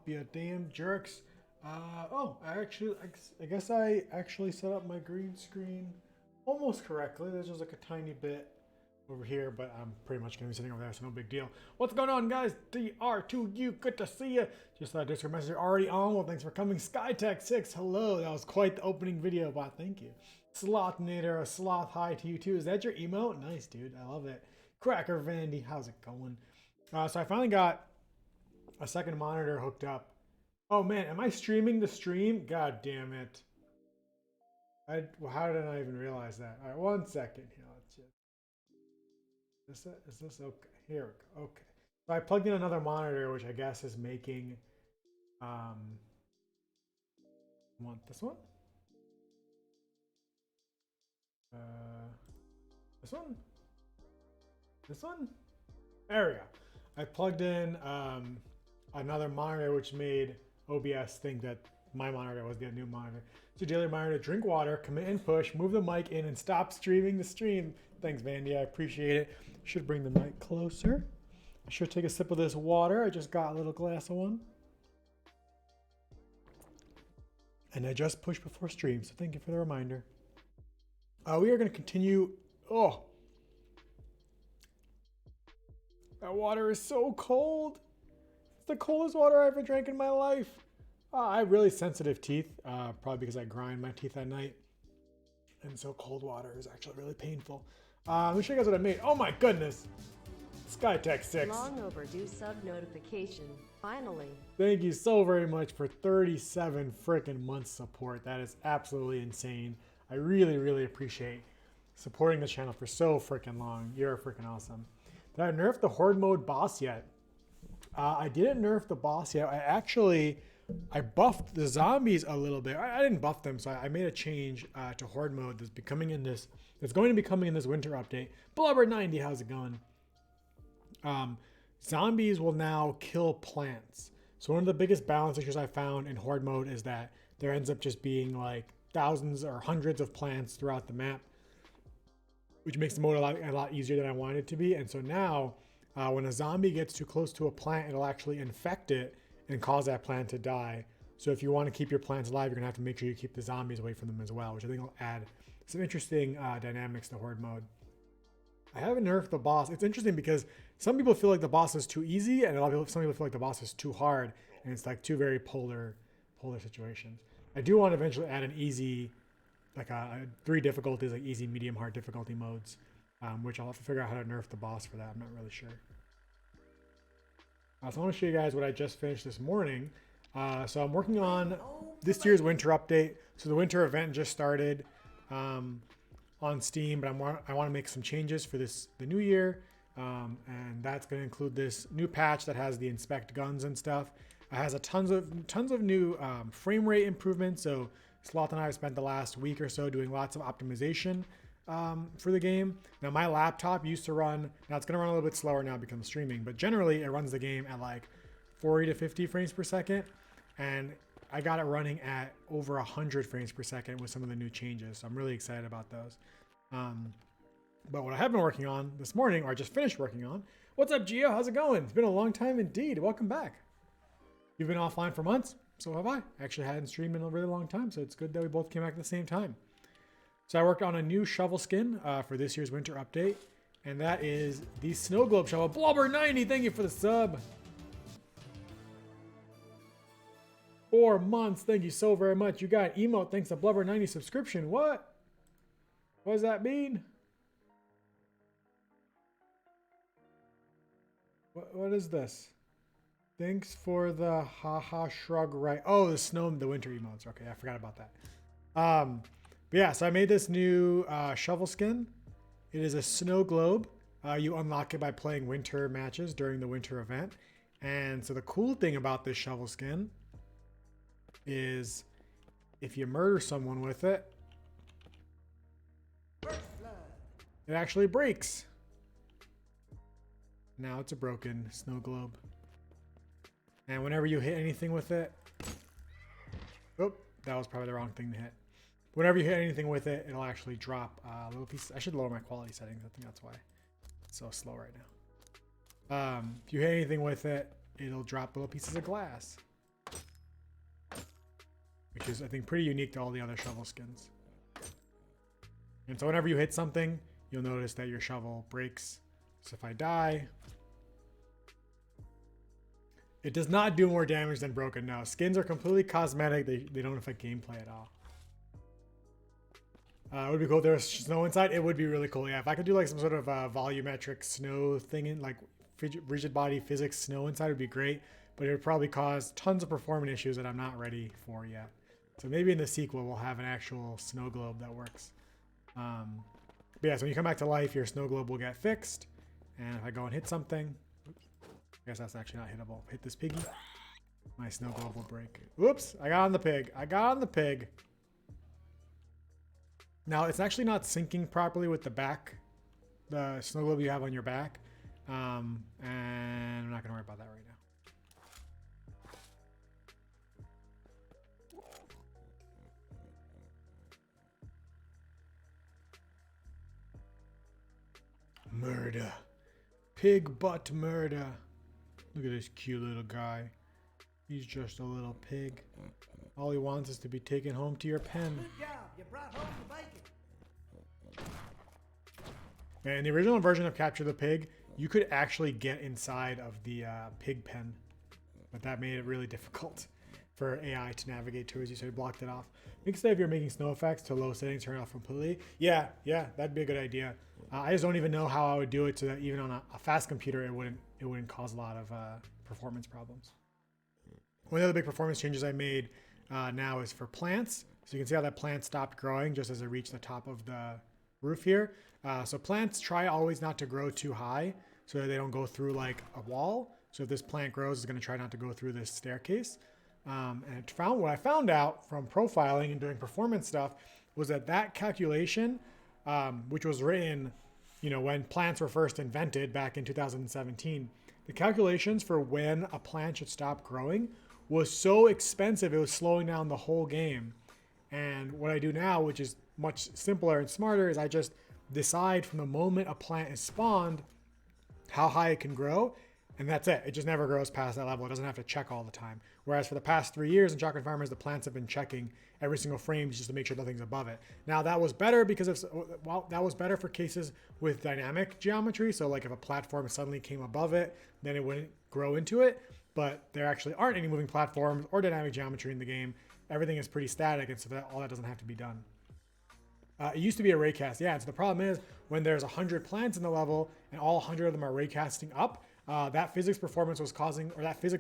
up, you damn jerks. Oh, I guess I actually set up my green screen almost correctly. There's just like a tiny bit over here, but I'm pretty much going to be sitting over there, so no big deal. What's going on, guys? DR2U, good to see you. Just thought Discord message already on. Well, thanks for coming. SkyTech6, hello. That was quite the opening video, but thank you. Slothnator, a sloth hi to you too. Is that your emote? Nice, dude. I love it. Cracker Vandy, how's it going? So I finally got a second monitor hooked up. Oh man, am I streaming the stream? God damn it. Well, how did I even realize that? All right, 1 second here. Let's just. Is this okay? Here we go. Okay. So I plugged in another monitor, which I guess is making. Want this one? This one? This one? There we go. I plugged in another monitor, which made OBS think that my monitor was the new monitor. So daily monitor, drink water, commit and push, move the mic in, and stop streaming the stream. Thanks, Vandy. I appreciate it. Should bring the mic closer. I should take a sip of this water. I just got a little glass of one. And I just pushed before stream, so thank you for the reminder. We are going to continue. Oh, that water is so cold. It's the coldest water I ever drank in my life. I have really sensitive teeth, probably because I grind my teeth at night. And so cold water is actually really painful. Let me show you guys what I made. Oh my goodness. SkyTech6. Long overdue sub notification. Finally. Thank you so very much for 37 freaking months support. That is absolutely insane. I really, really appreciate supporting the channel for so freaking long. You're freaking awesome. Did I nerf the Horde mode boss yet? I didn't nerf the boss yet. I buffed the zombies a little bit. I didn't buff them, so I made a change to Horde mode that's becoming in this. That's going to be coming in this winter update. Blubber90, how's it going? Zombies will now kill plants. So one of the biggest balance issues I found in Horde mode is that there ends up just being like thousands or hundreds of plants throughout the map, which makes the mode a lot easier than I wanted it to be. And so now, when a zombie gets too close to a plant, it'll actually infect it and cause that plant to die. So if you want to keep your plants alive, you're gonna have to make sure you keep the zombies away from them as well, which I think will add some interesting dynamics to Horde mode. I haven't nerfed the boss. It's interesting because some people feel like the boss is too easy, and some people feel like the boss is too hard, and it's like two very polar situations. I do want to eventually add an easy, like 3 difficulties, like easy, medium, hard difficulty modes, which I'll have to figure out how to nerf the boss for that. I'm not really sure. So I want to show you guys what I just finished this morning. So I'm working on this year's winter update. So the winter event just started on Steam, but I want to make some changes for the new year. And that's going to include this new patch that has the inspect guns and stuff. It has tons of new frame rate improvements. So Sloth and I have spent the last week or so doing lots of optimization for the game. Now my laptop used to run, now it's going to run a little bit slower now because I'm streaming, but generally it runs the game at like 40 to 50 frames per second. And I got it running at over 100 frames per second with some of the new changes. So I'm really excited about those. But what I have been working on this morning, or I just finished working on, what's up Gio? How's it going? It's been a long time indeed. Welcome back. You've been offline for months. So have I. Actually hadn't streamed in a really long time. So it's good that we both came back at the same time. So I worked on a new shovel skin for this year's winter update. And that is the Snow Globe shovel. Blubber90, thank you for the sub. 4 months, thank you so very much. You got emote thanks to Blubber90 subscription. What does that mean? What is this? Thanks for the haha shrug right. Oh, the winter emotes. Okay, I forgot about that. But yeah, so I made this new shovel skin. It is a snow globe. You unlock it by playing winter matches during the winter event. And so the cool thing about this shovel skin is if you murder someone with it, it actually breaks. Now it's a broken snow globe. And whenever you hit anything with it, oh, that was probably the wrong thing to hit. Whenever you hit anything with it, it'll actually drop little pieces. I should lower my quality settings. I think that's why it's so slow right now. If you hit anything with it, it'll drop little pieces of glass. which is, I think, pretty unique to all the other shovel skins. And so whenever you hit something, you'll notice that your shovel breaks. So if I die, it does not do more damage than broken. No, skins are completely cosmetic. They don't affect gameplay at all. It would be cool if there was snow inside. It would be really cool. Yeah, if I could do like some sort of volumetric snow thing in like rigid body physics snow inside would be great. But it would probably cause tons of performance issues that I'm not ready for yet. So maybe in the sequel we'll have an actual snow globe that works. But yeah, so when you come back to life, your snow globe will get fixed. And if I go and hit something, oops, I guess that's actually not hittable. Hit this piggy, my snow globe will break. Oops, I got on the pig. I got on the pig. Now it's actually not syncing properly with the back, the snow globe you have on your back. And I'm not gonna worry about that right now. Murder. Pig butt murder. Look at this cute little guy. He's just a little pig. All he wants is to be taken home to your pen. Good job. You brought home the bacon. In the original version of Capture the Pig, you could actually get inside of the pig pen. But that made it really difficult for AI to navigate towards you, so he blocked it off. Instead, if you're making snow effects to low settings, turn it off completely. Yeah, that'd be a good idea. I just don't even know how I would do it so that even on a fast computer, it wouldn't cause a lot of performance problems. One of the big performance changes I made now is for plants. So you can see how that plant stopped growing just as it reached the top of the roof here. So plants try always not to grow too high so that they don't go through like a wall. So if this plant grows, it's going to try not to go through this staircase. And what I found out from profiling and doing performance stuff was that calculation, which was written, when plants were first invented back in 2017, the calculations for when a plant should stop growing was so expensive, it was slowing down the whole game. And what I do now, which is much simpler and smarter, is I just decide from the moment a plant is spawned how high it can grow, and that's it. It just never grows past that level. It doesn't have to check all the time. Whereas for the past 3 years in Chocolate Farmers, the plants have been checking every single frame just to make sure nothing's above it. Now that was better that was better for cases with dynamic geometry. So like if a platform suddenly came above it, then it wouldn't grow into it. But there actually aren't any moving platforms or dynamic geometry in the game. Everything is pretty static, and so all that doesn't have to be done. It used to be a raycast, yeah. And so the problem is when there's 100 plants in the level and all 100 of them are raycasting up, that physics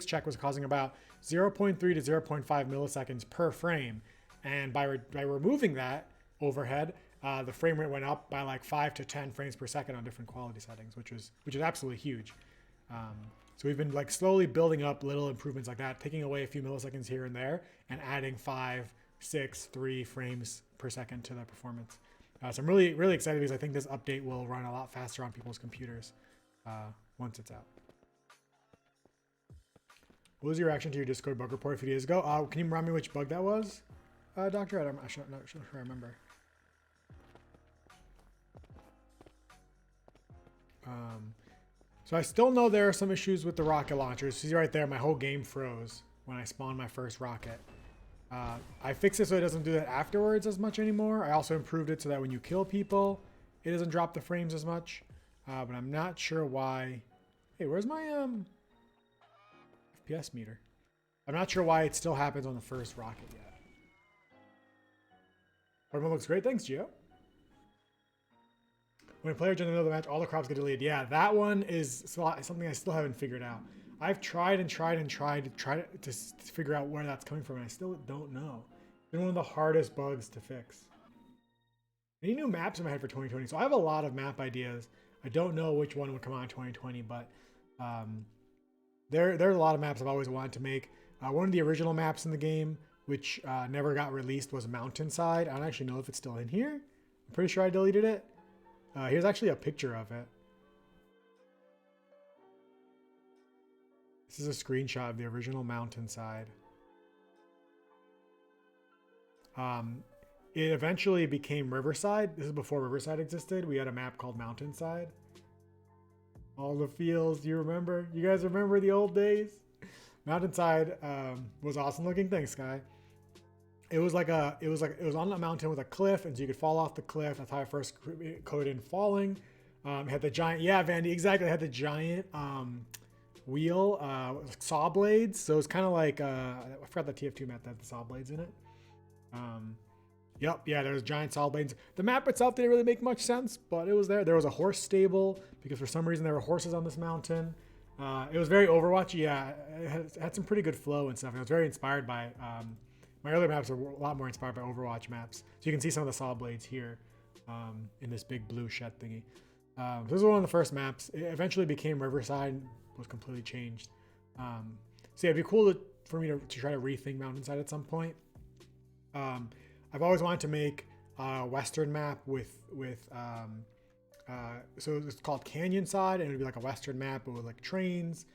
check was causing about 0.3 to 0.5 milliseconds per frame. And by removing that overhead, the frame rate went up by like 5 to 10 frames per second on different quality settings, which is absolutely huge. So we've been like slowly building up little improvements like that, taking away a few milliseconds here and there and adding 5, 6, 3 frames per second to the performance. So I'm really, really excited because I think this update will run a lot faster on people's computers once it's out. What was your reaction to your Discord bug report a few days ago? Can you remind me which bug that was, Doctor? I'm not sure I remember. So I still know there are some issues with the rocket launchers. See right there, my whole game froze when I spawned my first rocket. I fixed it so it doesn't do that afterwards as much anymore. I also improved it so that when you kill people, it doesn't drop the frames as much. But I'm not sure why. Hey, where's my FPS meter? I'm not sure why it still happens on the first rocket yet. Everyone looks great. Thanks, Gio. When a player joins another match, all the crops get deleted. Yeah, that one is something I still haven't figured out. I've tried to figure out where that's coming from, and I still don't know. It's been one of the hardest bugs to fix. Any new maps in my head for 2020? So I have a lot of map ideas. I don't know which one would come out in 2020, but there are a lot of maps I've always wanted to make. One of the original maps in the game, which never got released, was Mountainside. I don't actually know if it's still in here. I'm pretty sure I deleted it. Here's actually a picture of it. This is a screenshot of the original Mountainside. It eventually became Riverside. This is before Riverside existed. We had a map called Mountainside. All the fields, you remember? You guys remember the old days? Mountainside was awesome looking. Thanks, Sky. it was on a mountain with a cliff, and so you could fall off the cliff. That's how I first coded in falling. It had the giant, yeah, Vandy, exactly. It had the giant wheel, saw blades. So it's kind of like I forgot the TF2 map that had the saw blades in it. Yep, yeah, there's giant saw blades. The map itself didn't really make much sense, but it was there. There was a horse stable because for some reason there were horses on this mountain. It was very Overwatch. Yeah, it had some pretty good flow and stuff. And it was very inspired by my earlier maps are a lot more inspired by Overwatch maps. So you can see some of the saw blades here in this big blue shed thingy. So this was one of the first maps. It eventually became Riverside and was completely changed. So yeah, it'd be cool for me to try to rethink Mountainside at some point. I've always wanted to make a Western map so it's called Canyon Side, and it would be like a Western map, but with like trains.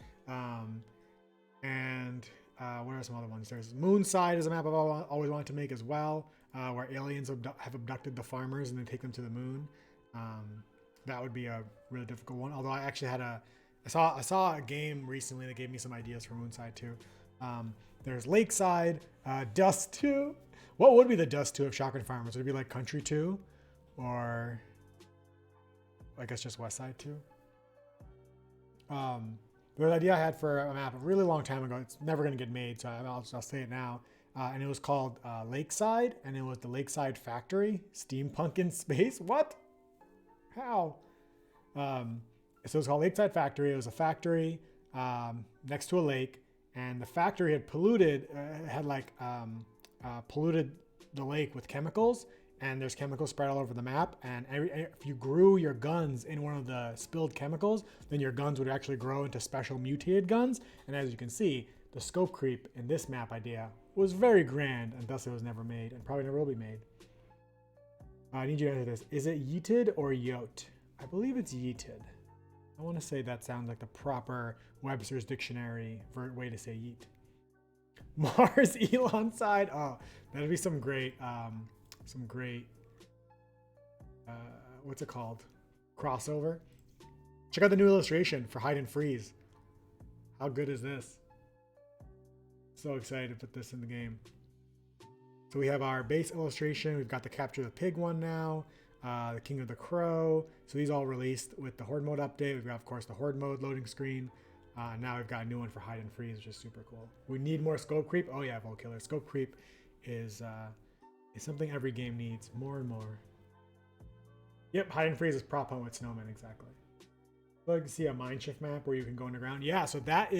And what are some other ones? There's Moonside is a map I've always wanted to make as well, where aliens have abducted the farmers and then take them to the moon. That would be a really difficult one. Although I actually had I saw a game recently that gave me some ideas for Moonside too. There's Lakeside, Dust 2. What would be the Dust 2 of Shotgun Farmers? Would it be like Country 2? Or I guess just West Side 2? There was an idea I had for a map a really long time ago. It's never going to get made, so I'll say it now. And it was called Lakeside, and it was the Lakeside Factory, Steampunk in Space. What? How? So it was called Lakeside Factory. It was a factory next to a lake, and the factory had polluted the lake with chemicals, and there's chemicals spread all over the map. And if you grew your guns in one of the spilled chemicals, then your guns would actually grow into special mutated guns. And as you can see, the scope creep in this map idea was very grand, and thus it was never made, and probably never will be made. I need you to answer this. Is it yeeted or yote? I believe it's yeeted. I want to say that sounds like the proper Webster's Dictionary way to say yeet. Mars Elon side. Oh, that'd be some great, what's it called? Crossover. Check out the new illustration for Hide and Freeze. How good is this? So excited to put this in the game. So we have our base illustration. We've got the Capture the Pig one now. The King of the Crow. So these all released with the Horde mode update. We've got, of course, the Horde mode loading screen. Now we've got a new one for Hide and Freeze, which is super cool. We need more scope creep. Oh yeah, Volt Killer. Scope creep is something every game needs more and more. Yep, Hide and Freeze is prop hunt with snowmen, exactly. I'd like to see a Mindshift map where you can go underground. Yeah, so that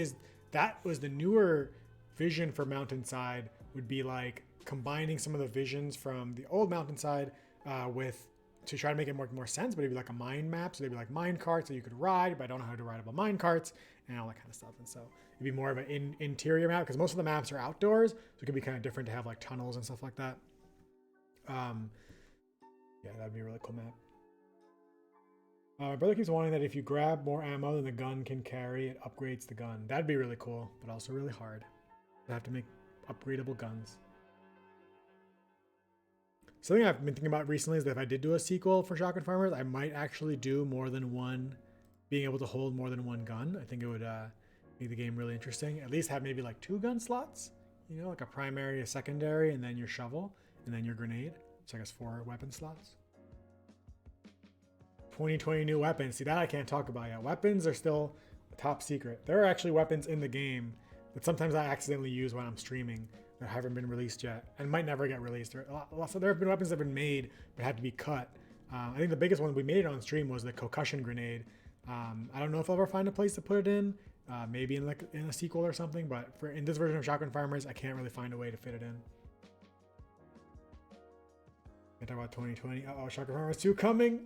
was the newer vision for Mountainside, would be like combining some of the visions from the old Mountainside to try to make it make more sense, but it'd be like a mine map. So they'd be like mine carts that you could ride, but I don't know how to ride up mine carts and all that kind of stuff. And so it'd be more of an interior map, because most of the maps are outdoors, so it could be kind of different to have like tunnels and stuff like that. Yeah, that'd be a really cool map. My brother keeps wanting that if you grab more ammo than the gun can carry, it upgrades the gun. That'd be really cool, but also really hard. I have to make upgradable guns. Something I've been thinking about recently is that if I did do a sequel for Shotgun Farmers, I might actually do more than one, being able to hold more than one gun. I think it would make the game really interesting. At least have maybe like 2 gun slots, you know, like a primary, a secondary, and then your shovel, and then your grenade. So I guess 4 weapon slots. 2020 new weapons. See, that I can't talk about yet. Weapons are still top secret. There are actually weapons in the game that sometimes I accidentally use when I'm streaming that haven't been released yet and might never get released. So there have been weapons that have been made but had to be cut. I think the biggest one we made on stream was the concussion grenade. I don't know if I'll ever find a place to put it in. Maybe in a sequel or something, but in this version of Shotgun Farmers, I can't really find a way to fit it in. Can't talk about 2020. Uh-oh, Shotgun Farmers 2 coming.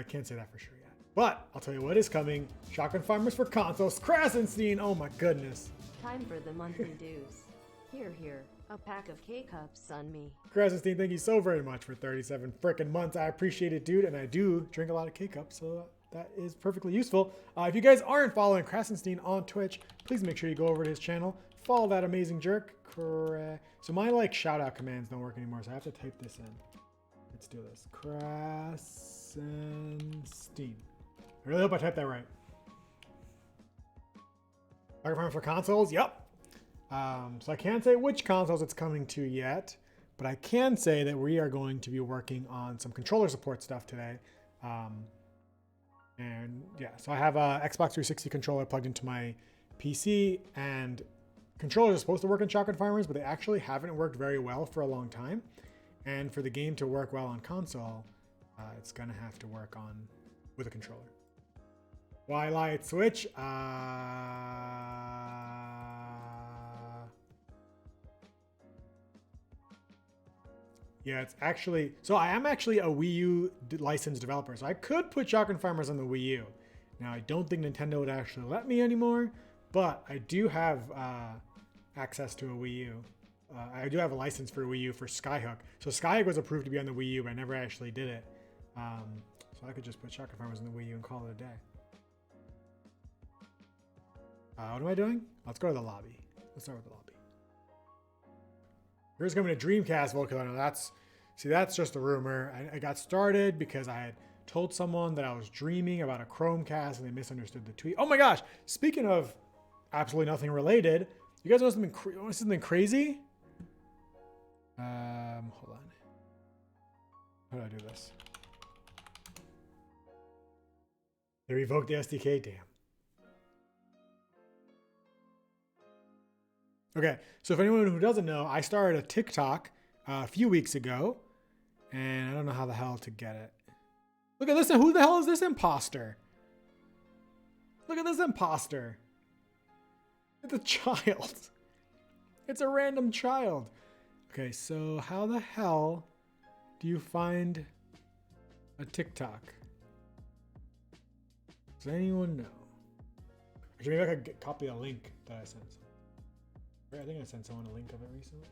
Can't say that for sure yet. But I'll tell you what is coming. Shotgun Farmers for consoles. Krasenstein. Oh my goodness. Time for the monthly dues. Here, a pack of K-Cups on me. Krasenstein, thank you so very much for 37 frickin' months. I appreciate it, dude. And I do drink a lot of K-Cups, so that is perfectly useful. If you guys aren't following Krasenstein on Twitch, please make sure you go over to his channel. Follow that amazing jerk. So my shout out commands don't work anymore, so I have to type this in. Let's do this. Krasenstein. I really hope I typed that right. Shotgun Farmers for consoles? Yep. So I can't say which consoles it's coming to yet, but I can say that we are going to be working on some controller support stuff today. And yeah, so I have a Xbox 360 controller plugged into my PC, and controllers are supposed to work on Shotgun Farmers, but they actually haven't worked very well for a long time. And for the game to work well on console, it's gonna have to work on with a controller. Twilight Switch. Yeah, it's actually, so I am actually a Wii U licensed developer, so I could put Shotgun Farmers on the Wii U. Now, I don't think Nintendo would actually let me anymore, but I do have access to a Wii U. I do have a license for Wii U for Skyhook. So Skyhook was approved to be on the Wii U, but I never actually did it. So I could just put Shotgun Farmers on the Wii U and call it a day. What am I doing? Let's go to the lobby. Let's start with the lobby. Here's coming to Dreamcast Volcano. That's just a rumor. I got started because I had told someone that I was dreaming about a Chromecast and they misunderstood the tweet. Oh my gosh! Speaking of absolutely nothing related, you guys want something crazy? Hold on. How do I do this? They revoked the SDK. Damn. Okay, so if anyone who doesn't know, I started a TikTok a few weeks ago, and I don't know how the hell to get it. Look at this, who the hell is this imposter? Look at this imposter. It's a child. It's a random child. Okay, so how the hell do you find a TikTok? Does anyone know? Actually, maybe I could copy a link that I sent. I think I sent someone a link of it recently.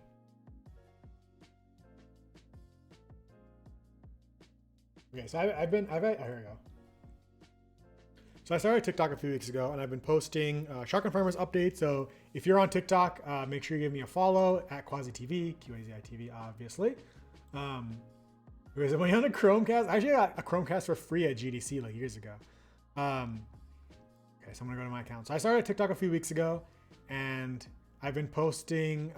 Okay, so here we go. So I started TikTok a few weeks ago, and I've been posting Shotgun Farmers updates. So if you're on TikTok, make sure you give me a follow at QuasiTV, QAZITV, obviously. Because when you're on a Chromecast, I actually got a Chromecast for free at GDC like years ago. Okay, so I'm gonna go to my account. So I started TikTok a few weeks ago, and I've been posting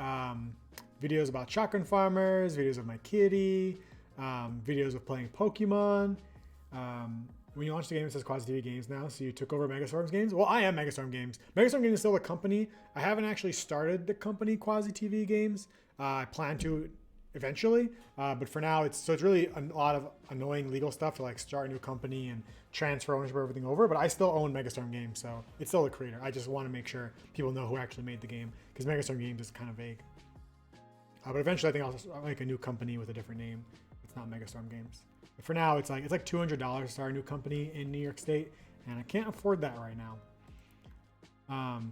videos about Shotgun Farmers, videos of my kitty, videos of playing Pokemon. When you launch the game, it says QuasiTV Games now, so you took over Megastorm's Games. Well, I am Megastorm Games. Megastorm Games is still a company. I haven't actually started the company QuasiTV Games. I plan to eventually, but for now, it's really a lot of annoying legal stuff to like start a new company and transfer ownership of everything over. But I still own Megastorm Games, so it's still a creator. I just want to make sure people know who actually made the game, because Megastorm Games is kind of vague. But eventually, I think I'll make a new company with a different name. It's not Megastorm Games. But for now, it's like $200 to start a new company in New York State, and I can't afford that right now.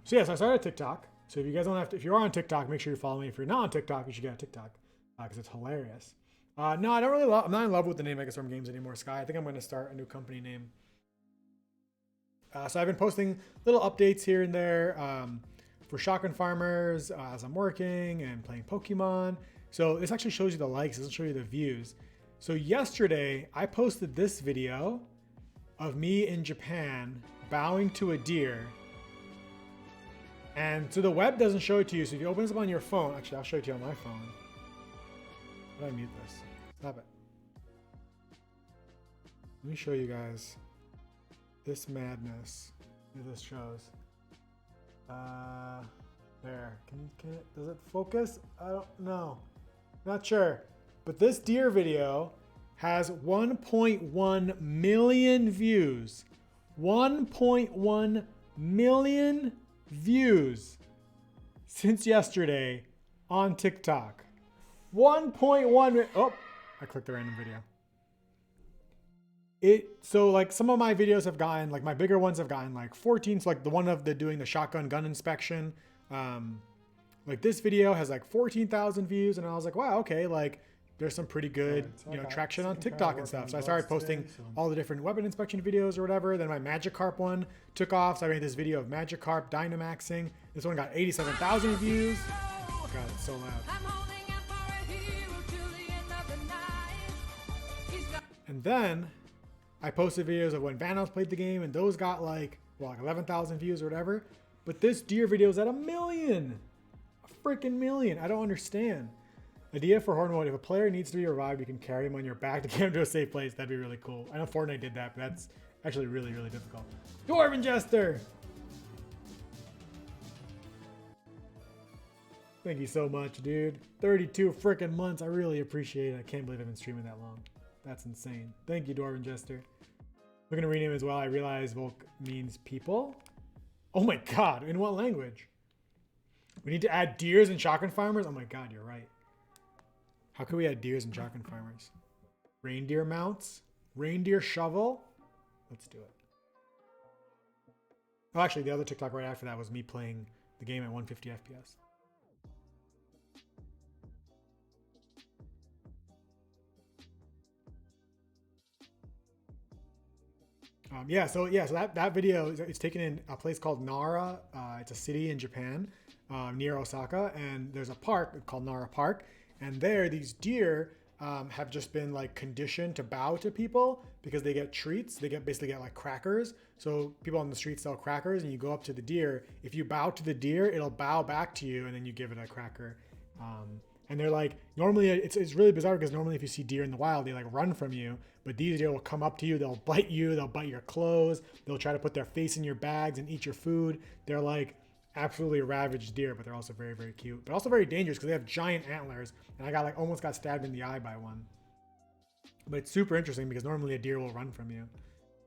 So yes, I started TikTok. So if you guys don't have to, if you are on TikTok, make sure you follow me. If you're not on TikTok, you should get a TikTok because it's hilarious. No, I don't really I'm not in love with the name Megastorm Games anymore, Sky. I think I'm going to start a new company name. So I've been posting little updates here and there for Shotgun Farmers as I'm working and playing Pokemon. So this actually shows you the likes, it doesn't show you the views. So yesterday I posted this video of me in Japan bowing to a deer. And so the web doesn't show it to you. So if you open this up on your phone, actually I'll show it to you on my phone. How do I mute this? Stop it. Let me show you guys this madness that this shows. There. Does it focus? I don't know. Not sure. But this deer video has 1.1 million views. 1.1 million views since yesterday on TikTok. 1.1. Oh, I clicked the random video. So like some of my videos have gotten, like my bigger ones have gotten like 14. So like the one of doing the shotgun gun inspection. Like this video has like 14,000 views, and I was like, wow, okay, like there's some pretty good, traction on TikTok and stuff. So I started posting all the different weapon inspection videos or whatever. Then my Magikarp one took off. So I made this video of Magikarp Dynamaxing. This one got 87,000 views. God, it's so loud. And then I posted videos of when Vanos played the game, and those got like 11,000 views or whatever. But this deer video is at 1 million. freaking million. I don't understand. Idea for horde mode: if a player needs to be revived, you can carry him on your back to get him to a safe place. That'd be really cool. I know Fortnite did that, but that's actually really, really difficult. Dwarven Jester! Thank you so much, dude. 32 freaking months. I really appreciate it. I can't believe I've been streaming that long. That's insane. Thank you, Dwarven Jester. We're going to rename as well. I realize Volk means people. Oh my god, in what language? We need to add deers and shotgun farmers? Oh my god, you're right. How can we add deers and shotgun farmers? Reindeer mounts? Reindeer shovel? Let's do it. Oh, actually, the other TikTok right after that was me playing the game at 150 FPS. So that video is taken in a place called Nara. It's a city in Japan near Osaka, and there's a park called Nara Park. And there, these deer have just been like conditioned to bow to people because they get treats. They basically get like crackers. So people on the street sell crackers, and you go up to the deer. If you bow to the deer, it'll bow back to you, and then you give it a cracker. And they're like, normally it's really bizarre because normally if you see deer in the wild, they like run from you. But these deer will come up to you, they'll bite you, they'll bite your clothes, they'll try to put their face in your bags and eat your food. They're like absolutely ravaged deer, but they're also very, very cute. But also very dangerous because they have giant antlers. And I almost got stabbed in the eye by one. But it's super interesting because normally a deer will run from you.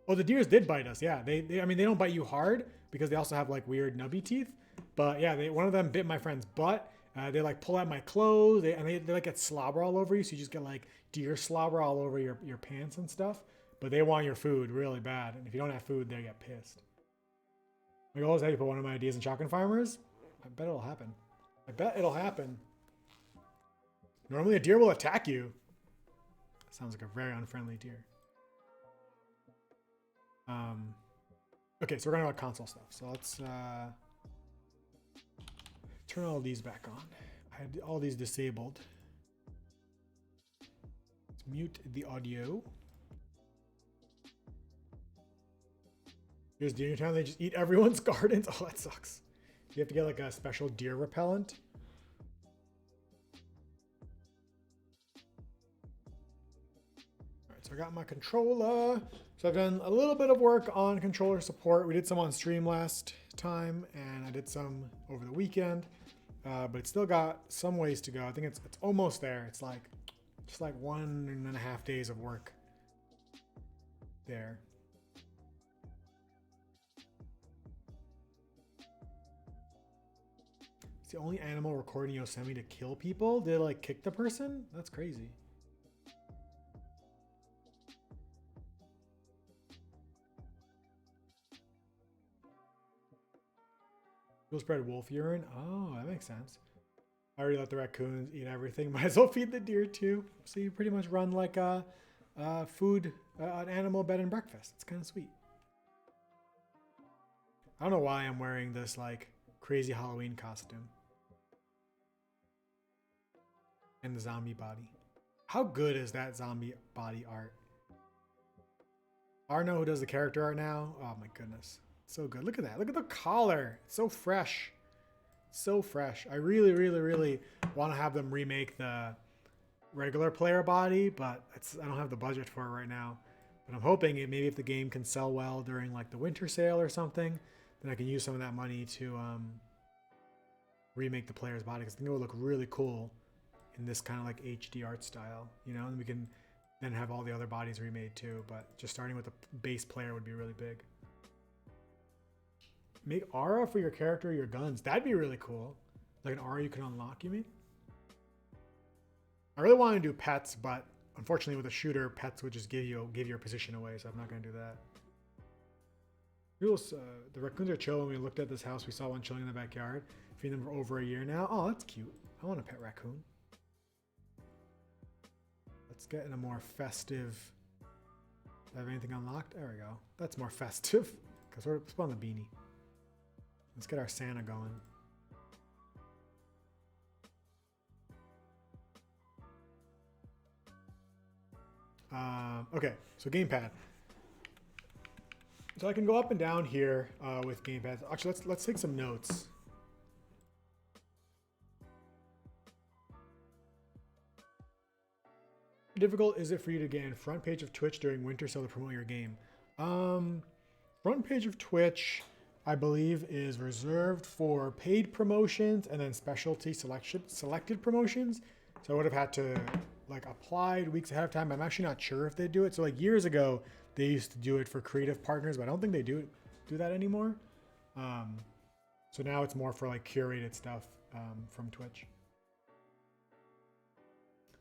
Oh, the deers did bite us. Yeah, they don't bite you hard because they also have like weird nubby teeth. But yeah, one of them bit my friend's butt. They like pull out my clothes. They like get slobber all over you. So you just get like deer slobber all over your pants and stuff. But they want your food really bad. And if you don't have food, they get pissed. My goal is how you put one of my ideas in shotgun farmers. I bet it'll happen. I bet it'll happen. Normally a deer will attack you. Sounds like a very unfriendly deer. Okay, so we're gonna go console stuff. So let's turn all these back on. I had all these disabled. Let's mute the audio. Here's Deer Town. They just eat everyone's gardens. Oh, that sucks. You have to get like a special deer repellent. Alright, so I got my controller. So I've done a little bit of work on controller support. We did some on stream last time, and I did some over the weekend. But it's still got some ways to go. I think it's almost there. It's like just like 1.5 days of work there. It's the only animal recording Yosemite to kill people. Did it like kick the person? That's crazy. You'll spread wolf urine? Oh, that makes sense. I already let the raccoons eat everything. Might as well feed the deer too. So you pretty much run like an animal bed and breakfast. It's kind of sweet. I don't know why I'm wearing this like crazy Halloween costume. And the zombie body. How good is that zombie body art? Arno, who does the character art now? Oh my goodness. So good. Look at that. Look at the collar. It's so fresh. So fresh. I really, really, really want to have them remake the regular player body, but I don't have the budget for it right now. But I'm hoping maybe if the game can sell well during like the winter sale or something, then I can use some of that money to remake the player's body, because I think it would look really cool in this kind of like HD art style, you know, and we can then have all the other bodies remade too. But just starting with the base player would be really big. Make aura for your character, your guns. That'd be really cool. Like an aura you can unlock, you mean? I really want to do pets, but unfortunately with a shooter, pets would just give your position away, so I'm not going to do that. The raccoons are chill. When we looked at this house, we saw one chilling in the backyard. Feeding them for over a year now. Oh, that's cute. I want a pet raccoon. Let's get in a more festive... Do I have anything unlocked? There we go. That's more festive. Because we're on the beanie. Let's get our Santa going. Okay, so gamepad. So I can go up and down here with gamepads. Actually, let's take some notes. difficult is it for you to get in front page of Twitch during winter sale to promote your game? Front page of Twitch, I believe, is reserved for paid promotions and then specialty selected promotions. So I would have had to like apply weeks ahead of time. I'm actually not sure if they do it. So like years ago, they used to do it for creative partners, but I don't think they do that anymore. So now it's more for like curated stuff from Twitch.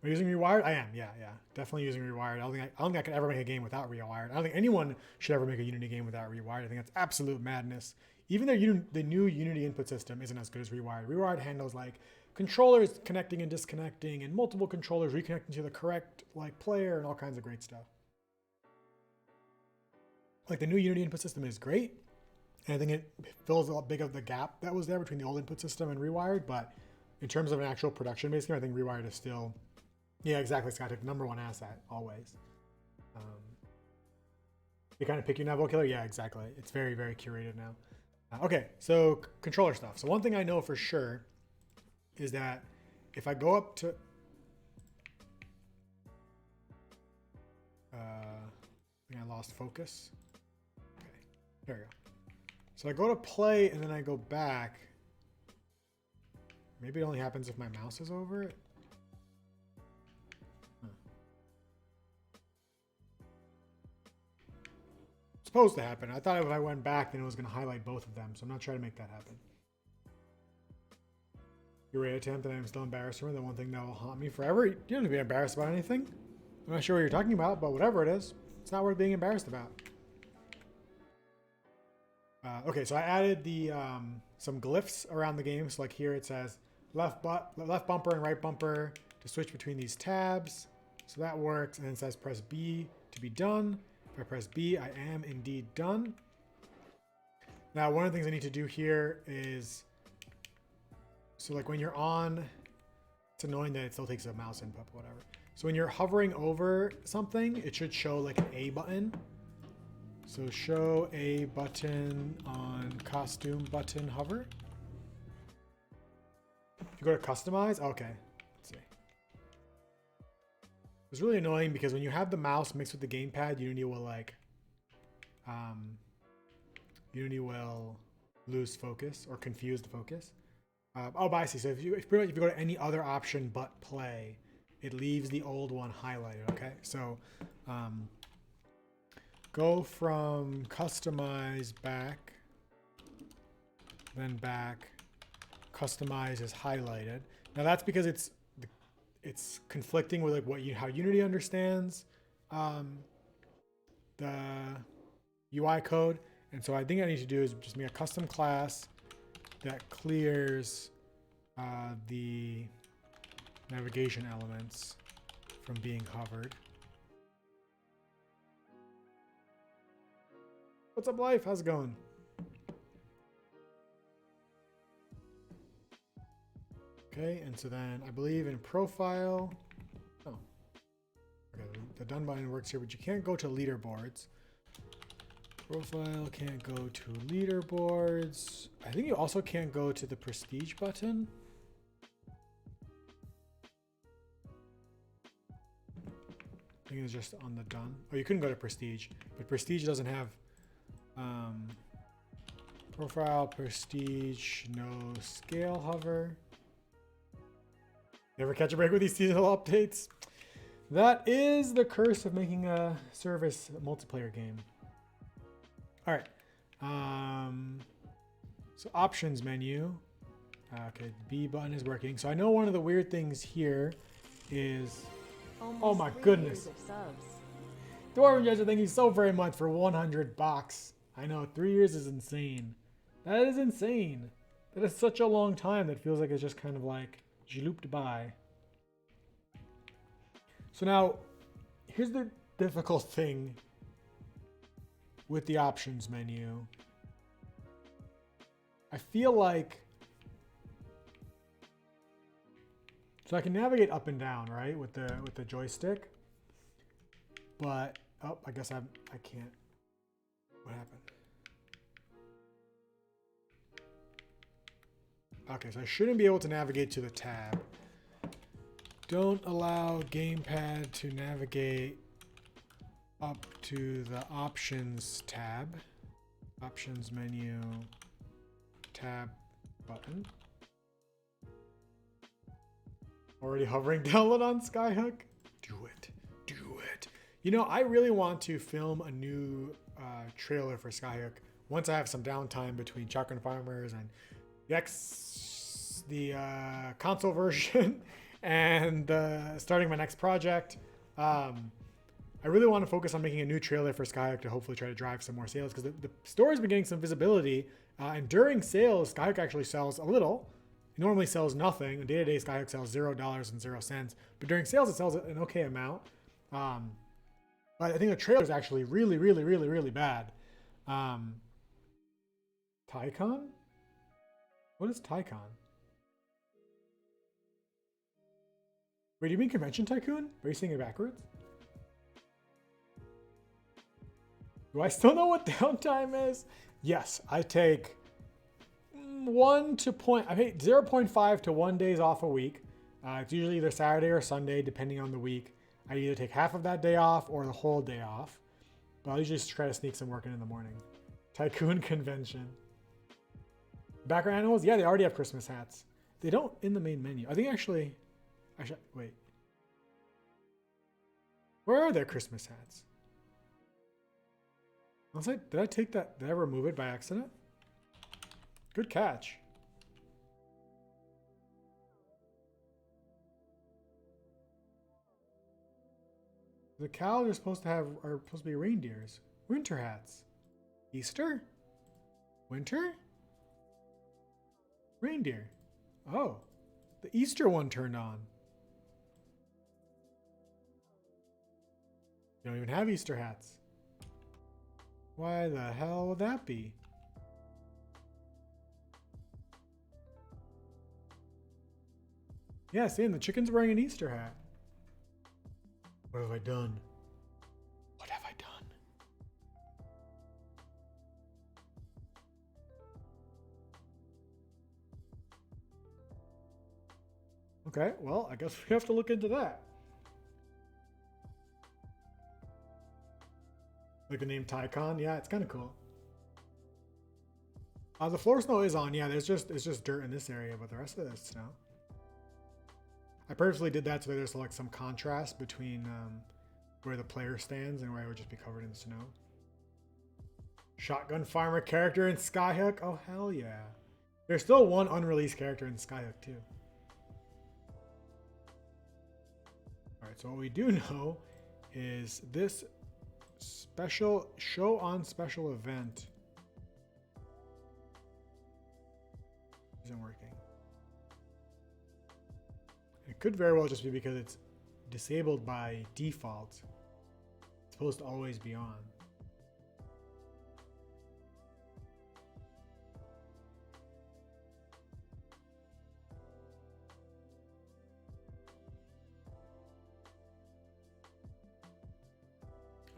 Am I using Rewired? I am, yeah. Definitely using Rewired. I don't think I could ever make a game without Rewired. I don't think anyone should ever make a Unity game without Rewired. I think that's absolute madness. Even the new Unity input system isn't as good as Rewired. Rewired handles like controllers connecting and disconnecting and multiple controllers reconnecting to the correct like player and all kinds of great stuff. Like the new Unity input system is great. And I think it fills a lot big of the gap that was there between the old input system and Rewired. But in terms of an actual production-based game, I think Rewired is still... Yeah, exactly, Scott. Number one asset, always. You kind of pick your Nav killer? Yeah, exactly. It's very, very curated now. Okay, so controller stuff. So one thing I know for sure is that if I go up to... I think I lost focus. Okay, there we go. So I go to play and then I go back. Maybe it only happens if my mouse is over it. Supposed to happen. I thought if I went back, then it was going to highlight both of them, so I'm not trying to make that happen. Your rate attempt, and I'm still embarrassed from it. The one thing that will haunt me forever. You don't need to be embarrassed about anything. I'm not sure what you're talking about, but whatever it is, it's not worth being embarrassed about. Okay, so I added the some glyphs around the game. So like here it says left bumper and right bumper to switch between these tabs. So that works, and then it says press B to be done. If I press B, I am indeed done. Now, one of the things I need to do here is, so like when you're on, it's annoying that it still takes a mouse input, but whatever. So when you're hovering over something, it should show like an A button. So show A button on costume button hover. If you go to customize, okay. It's really annoying because when you have the mouse mixed with the gamepad, Unity will like, Unity will lose focus or confuse the focus. Oh, but I see. So if you go to any other option but play, it leaves the old one highlighted. Okay, so go from customize back, then back. Customize is highlighted. Now that's because it's conflicting with like how Unity understands the UI code, and so I think I need to do is just make a custom class that clears the navigation elements from being hovered. What's up, life? How's it going? Okay, and so then I believe in profile. Oh, okay. The done button works here, but you can't go to leaderboards. Profile can't go to leaderboards. I think you also can't go to the prestige button. I think it's just on the done. Oh, you couldn't go to prestige, but prestige doesn't have profile, prestige, no scale hover. Never catch a break with these seasonal updates. That is the curse of making a service multiplayer game. All right. So options menu. Okay, B button is working. So I know one of the weird things here is... Almost oh my 3 goodness. years of subs. Dwarven Jester, thank you so very much for 100 bucks. I know, 3 years is insane. That is insane. That is such a long time that feels like it's just kind of like... looped by. So now, here's the difficult thing with the options menu. I feel like, so I can navigate up and down, right, with the joystick, but oh, I guess I can't. What happened? Okay, so I shouldn't be able to navigate to the tab. Don't allow gamepad to navigate up to the options tab. Options menu, tab button. Already hovering download on Skyhook? Do it. Do it. You know, I really want to film a new trailer for Skyhook once I have some downtime between Shotgun Farmers and the console version and starting my next project. I really want to focus on making a new trailer for Skyhook to hopefully try to drive some more sales, because the store's been getting some visibility. And during sales, Skyhook actually sells a little. It normally sells nothing. On day-to-day, Skyhook sells $0.00. But during sales, it sells an okay amount. But I think the trailer is actually really, really, really, really bad. Tycon? What is Tycon? Wait, do you mean Convention Tycoon? Are you saying it backwards? Do I still know what downtime is? Yes, I take 0.5 to 1 days off a week. It's usually either Saturday or Sunday, depending on the week. I either take half of that day off or the whole day off. But I'll usually just try to sneak some work in the morning. Tycoon Convention. Background animals? Yeah, they already have Christmas hats. They don't in the main menu. I think actually, wait. Where are their Christmas hats? Did I take that? Did I remove it by accident? Good catch. The cows are supposed to be reindeers. Winter hats. Easter? Winter? Reindeer. Oh, the Easter one turned on. You don't even have Easter hats. Why the hell would that be? Yeah, see, and the chicken's wearing an Easter hat. What have I done? What have I done? Okay, well, I guess we have to look into that. Like the name Tycon? Yeah, it's kind of cool. The floor snow is on. Yeah, it's just dirt in this area, but the rest of it is snow. I purposely did that so that there's like some contrast between where the player stands and where I would just be covered in snow. Shotgun Farmer character in Skyhook? Oh, hell yeah. There's still one unreleased character in Skyhook, too. Alright, so what we do know is this special show on special event isn't working. It could very well just be because it's disabled by default. It's supposed to always be on.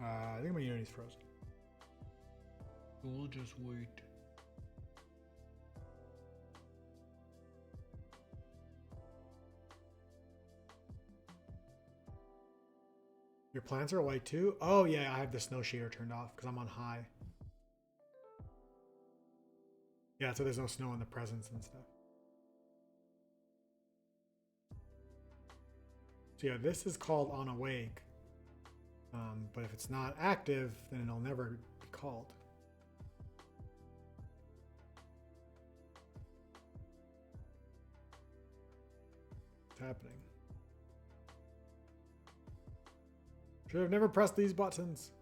I think my Unity's frozen. We'll just wait. Your plants are white too? Oh yeah, I have the snow shader turned off because I'm on high. Yeah, so there's no snow in the presents and stuff. So yeah, this is called on awake. But if it's not active, then it'll never be called. What's happening? Should have never pressed these buttons.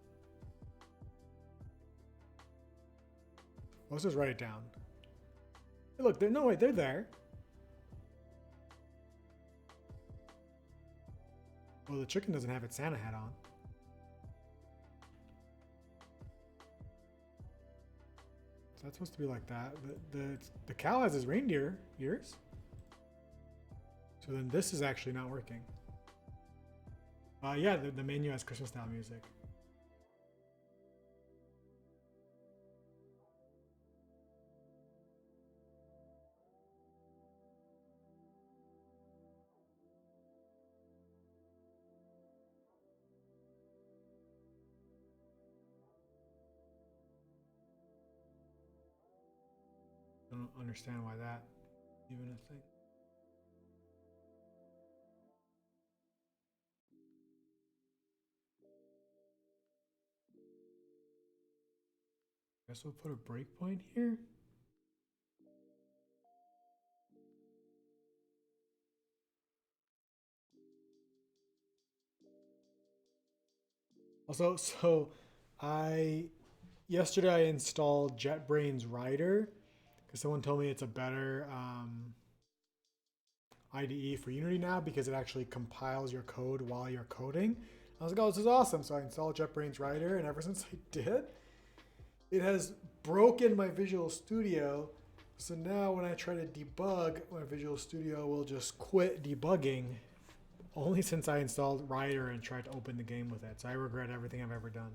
Let's just write it down. Hey, look, no wait, they're there. Well, the chicken doesn't have its Santa hat on. So that's supposed to be like that. The cow has his reindeer ears. So then this is actually not working. Yeah, the menu has Christmas style music. understand why that even a thing. Guess we'll put a breakpoint here. Also, so yesterday I installed JetBrains Rider because someone told me it's a better IDE for Unity now because it actually compiles your code while you're coding. I was like, oh, this is awesome. So I installed JetBrains Rider, and ever since I did, it has broken my Visual Studio. So now when I try to debug, my Visual Studio will just quit debugging only since I installed Rider and tried to open the game with it. So I regret everything I've ever done.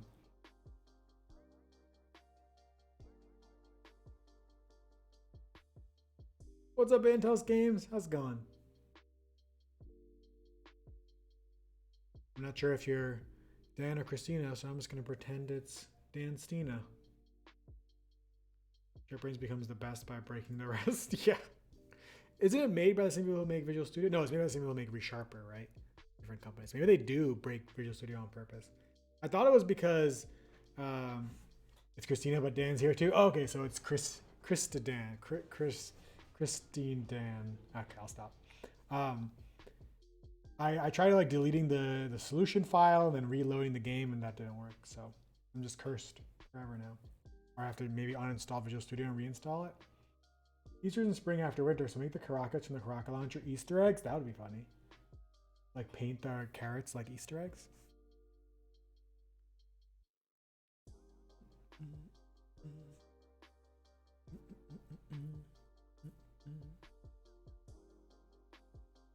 What's up, Intel's Games? How's it going? I'm not sure if you're Dan or Christina, so I'm just going to pretend it's Dan Stina. JetBrains becomes the best by breaking the rest. Yeah. Isn't it made by the same people who make Visual Studio? No, it's made by the same people who make ReSharper, right? Different companies. Maybe they do break Visual Studio on purpose. I thought it was because it's Christina, but Dan's here too. Oh, okay, so it's Christine Dan. Okay, I'll stop. I tried like deleting the solution file and then reloading the game, and that didn't work. So I'm just cursed forever now. Or I have to maybe uninstall Visual Studio and reinstall it. Easter's in spring after winter, so make the Caracas from the Caraca launcher Easter eggs. That would be funny. Like paint the carrots like Easter eggs.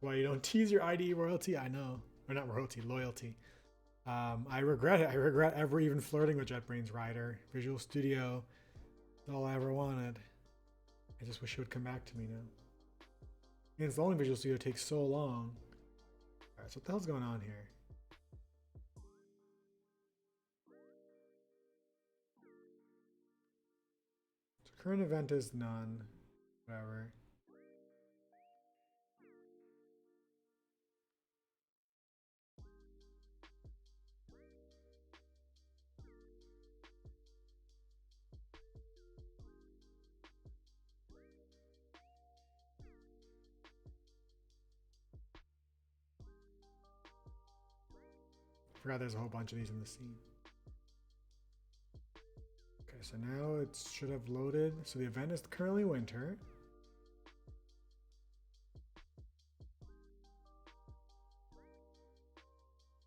Why you don't tease your IDE royalty? I know. Or not royalty, loyalty. I regret it. I regret ever even flirting with JetBrains Rider. Visual Studio is all I ever wanted. I just wish it would come back to me now. And installing Visual Studio takes so long. Alright, so what the hell's going on here? So current event is none. Whatever. Forgot there's a whole bunch of these in the scene. Okay, so now it should have loaded. So the event is currently winter.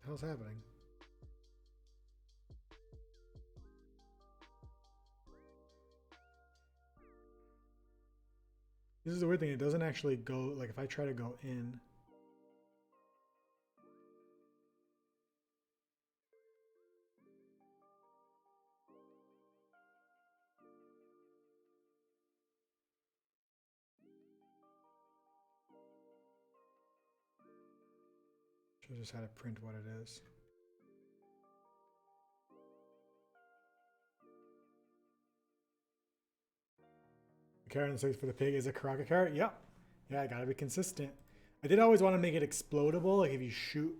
What the hell's happening? This is the weird thing. It doesn't actually go, like if I try to go in. Should have just had to print what it is. The carrot and the for the pig is a Caraca carrot? Yep. Yeah, I gotta be consistent. I did always want to make it explodable. Like if you shoot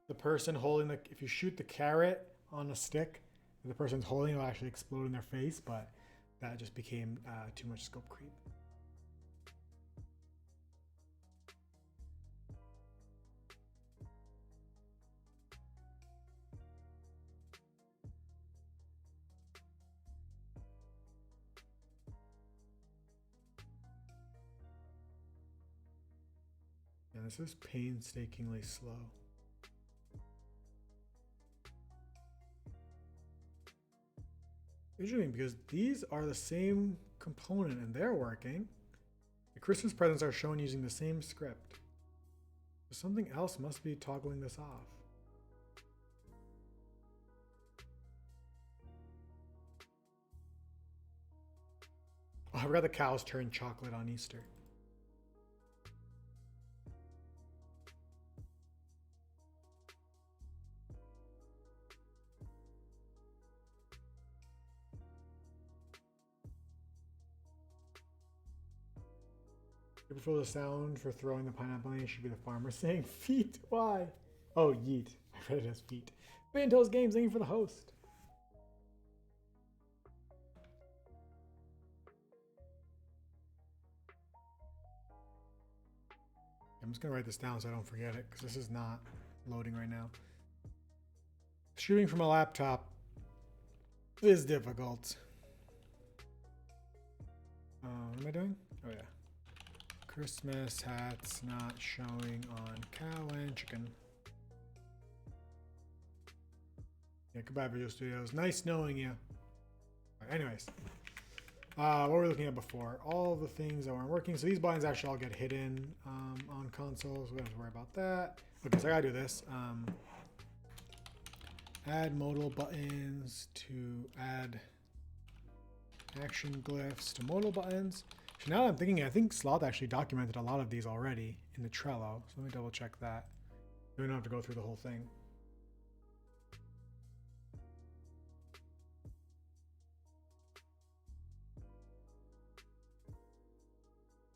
the person holding the, if you shoot the carrot on a stick, the person's holding it will actually explode in their face, but that just became too much scope creep. And this is painstakingly slow. Interesting, because these are the same component and they're working. The Christmas presents are shown using the same script. So something else must be toggling this off. Oh, I forgot the cows turn chocolate on Easter. Before the sound for throwing the pineapple in should be the farmer saying feet. Why? Oh, yeet. I read it as feet. Bantos Games, thank you for the host. I'm just gonna write this down so I don't forget it because this is not loading right now. Shooting from a laptop is difficult. What am I doing? Oh yeah. Christmas hats not showing on cow and chicken. Yeah, goodbye Visual Studios. Nice knowing you. Right, anyways. What were we looking at before? All the things that weren't working. So these buttons actually all get hidden on consoles. We don't have to worry about that. Okay, so I gotta do this. Add modal buttons to add action glyphs to modal buttons. So now that I'm thinking, I think Sloth actually documented a lot of these already in the Trello. So let me double check that. We don't have to go through the whole thing.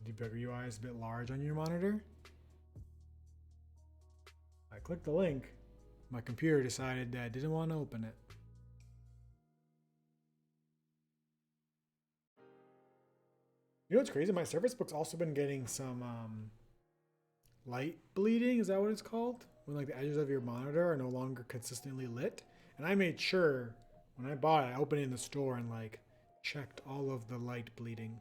Debugger UI is a bit large on your monitor. I clicked the link. My computer decided that I didn't want to open it. You know what's crazy? My Surface Book's also been getting some light bleeding. Is that what it's called? When like the edges of your monitor are no longer consistently lit. And I made sure when I bought it, I opened it in the store and like checked all of the light bleeding.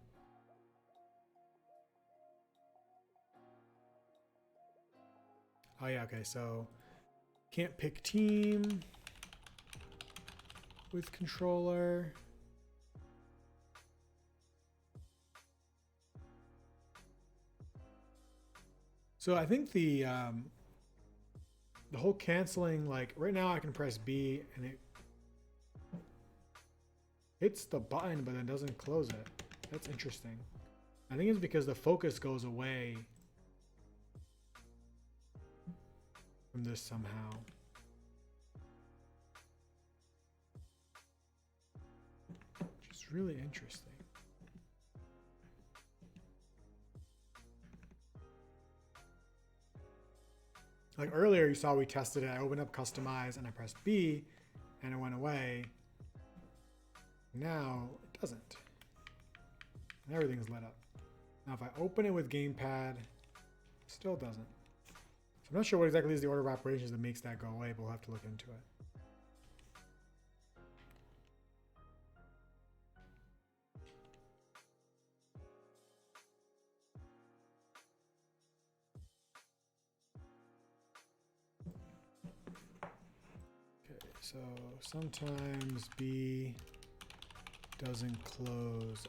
Oh yeah, okay, so can't pick team with controller. So I think the whole canceling, like right now I can press B and it hits the button but then doesn't close it. That's interesting. I think it's because the focus goes away from this somehow. Which is really interesting. Like earlier you saw we tested it. I opened up customize and I pressed B and it went away. Now it doesn't. And everything's lit up. Now if I open it with gamepad, it still doesn't. So I'm not sure what exactly is the order of operations that makes that go away, but we'll have to look into it. Okay, so sometimes B doesn't close.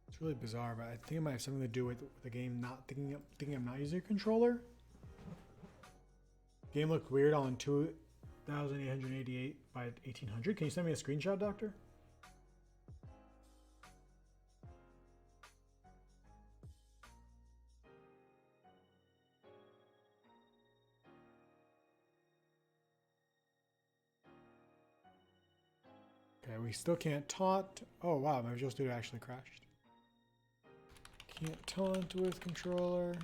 It's really bizarre, but I think it might have something to do with the game not thinking I'm not using a controller. Game looked weird on 2888 by 1800. Can you send me a screenshot, Doctor? Okay, we still can't taunt. Oh wow, my Visual Studio actually crashed. Can't taunt with controller.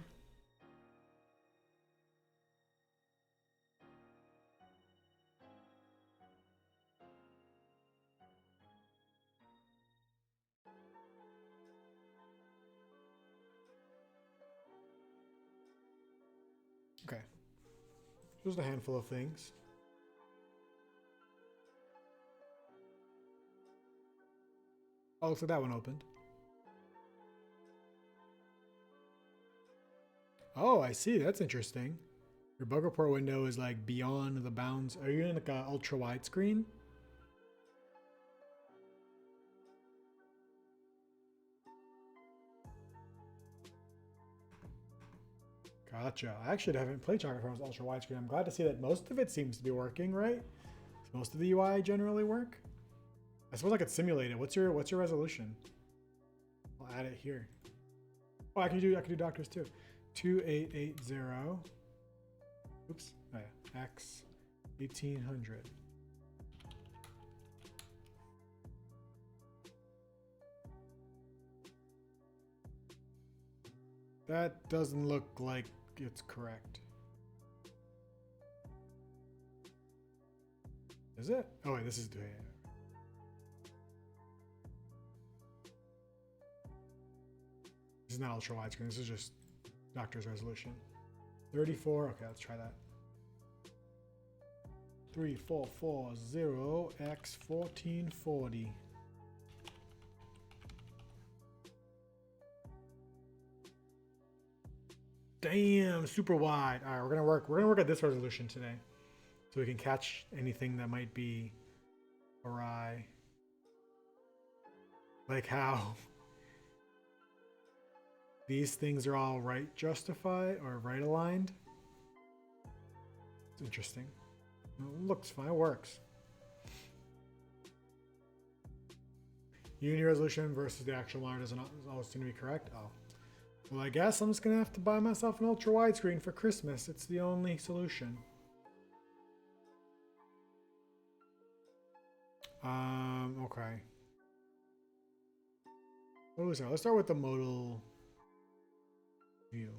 Okay. Just a handful of things. Oh, so that one opened. Oh, I see. That's interesting. Your bug report window is like beyond the bounds. Are you in like an ultra wide screen? Gotcha. I actually haven't played Chocolate Farm's ultra wide screen. I'm glad to see that most of it seems to be working, right? Does most of the UI generally work? I suppose I could simulate it. What's your resolution? I'll add it here. Oh, I can do doctors too. 2880. Oops. Oh yeah. X 1800. That doesn't look like it's correct. Is it? Oh wait, this is the. This is not ultra widescreen. This is just doctor's resolution. 34. Okay, let's try that. 3440 x 1440. Damn, super wide. All right, we're gonna work at this resolution today, so we can catch anything that might be awry. Like how these things are all right justified or right aligned. It's interesting. It looks fine, it works. Unity resolution versus the actual monitor doesn't always seem to be correct. Oh. Well, I guess I'm just gonna have to buy myself an ultra widescreen for Christmas. It's the only solution. Okay. What do we start? Let's start with the modal view.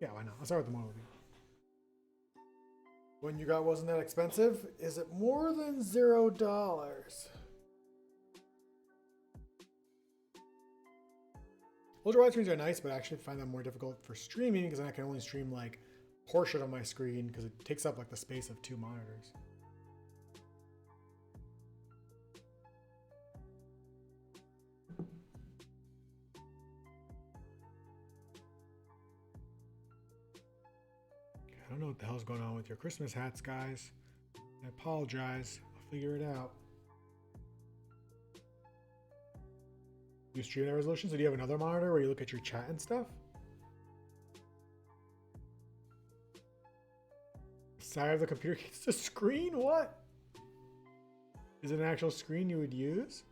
Yeah, why not? Let's start with the modal view. One you got wasn't that expensive? Is it more than $0? Ultra wide screens are nice, but I actually find them more difficult for streaming because I can only stream like a portion of my screen because it takes up like the space of 2 monitors. I don't know what the hell's going on with your Christmas hats, guys. I apologize. I'll figure it out. You stream that resolution? So do you have another monitor where you look at your chat and stuff? Side of the computer gets the screen? What? Is it an actual screen you would use?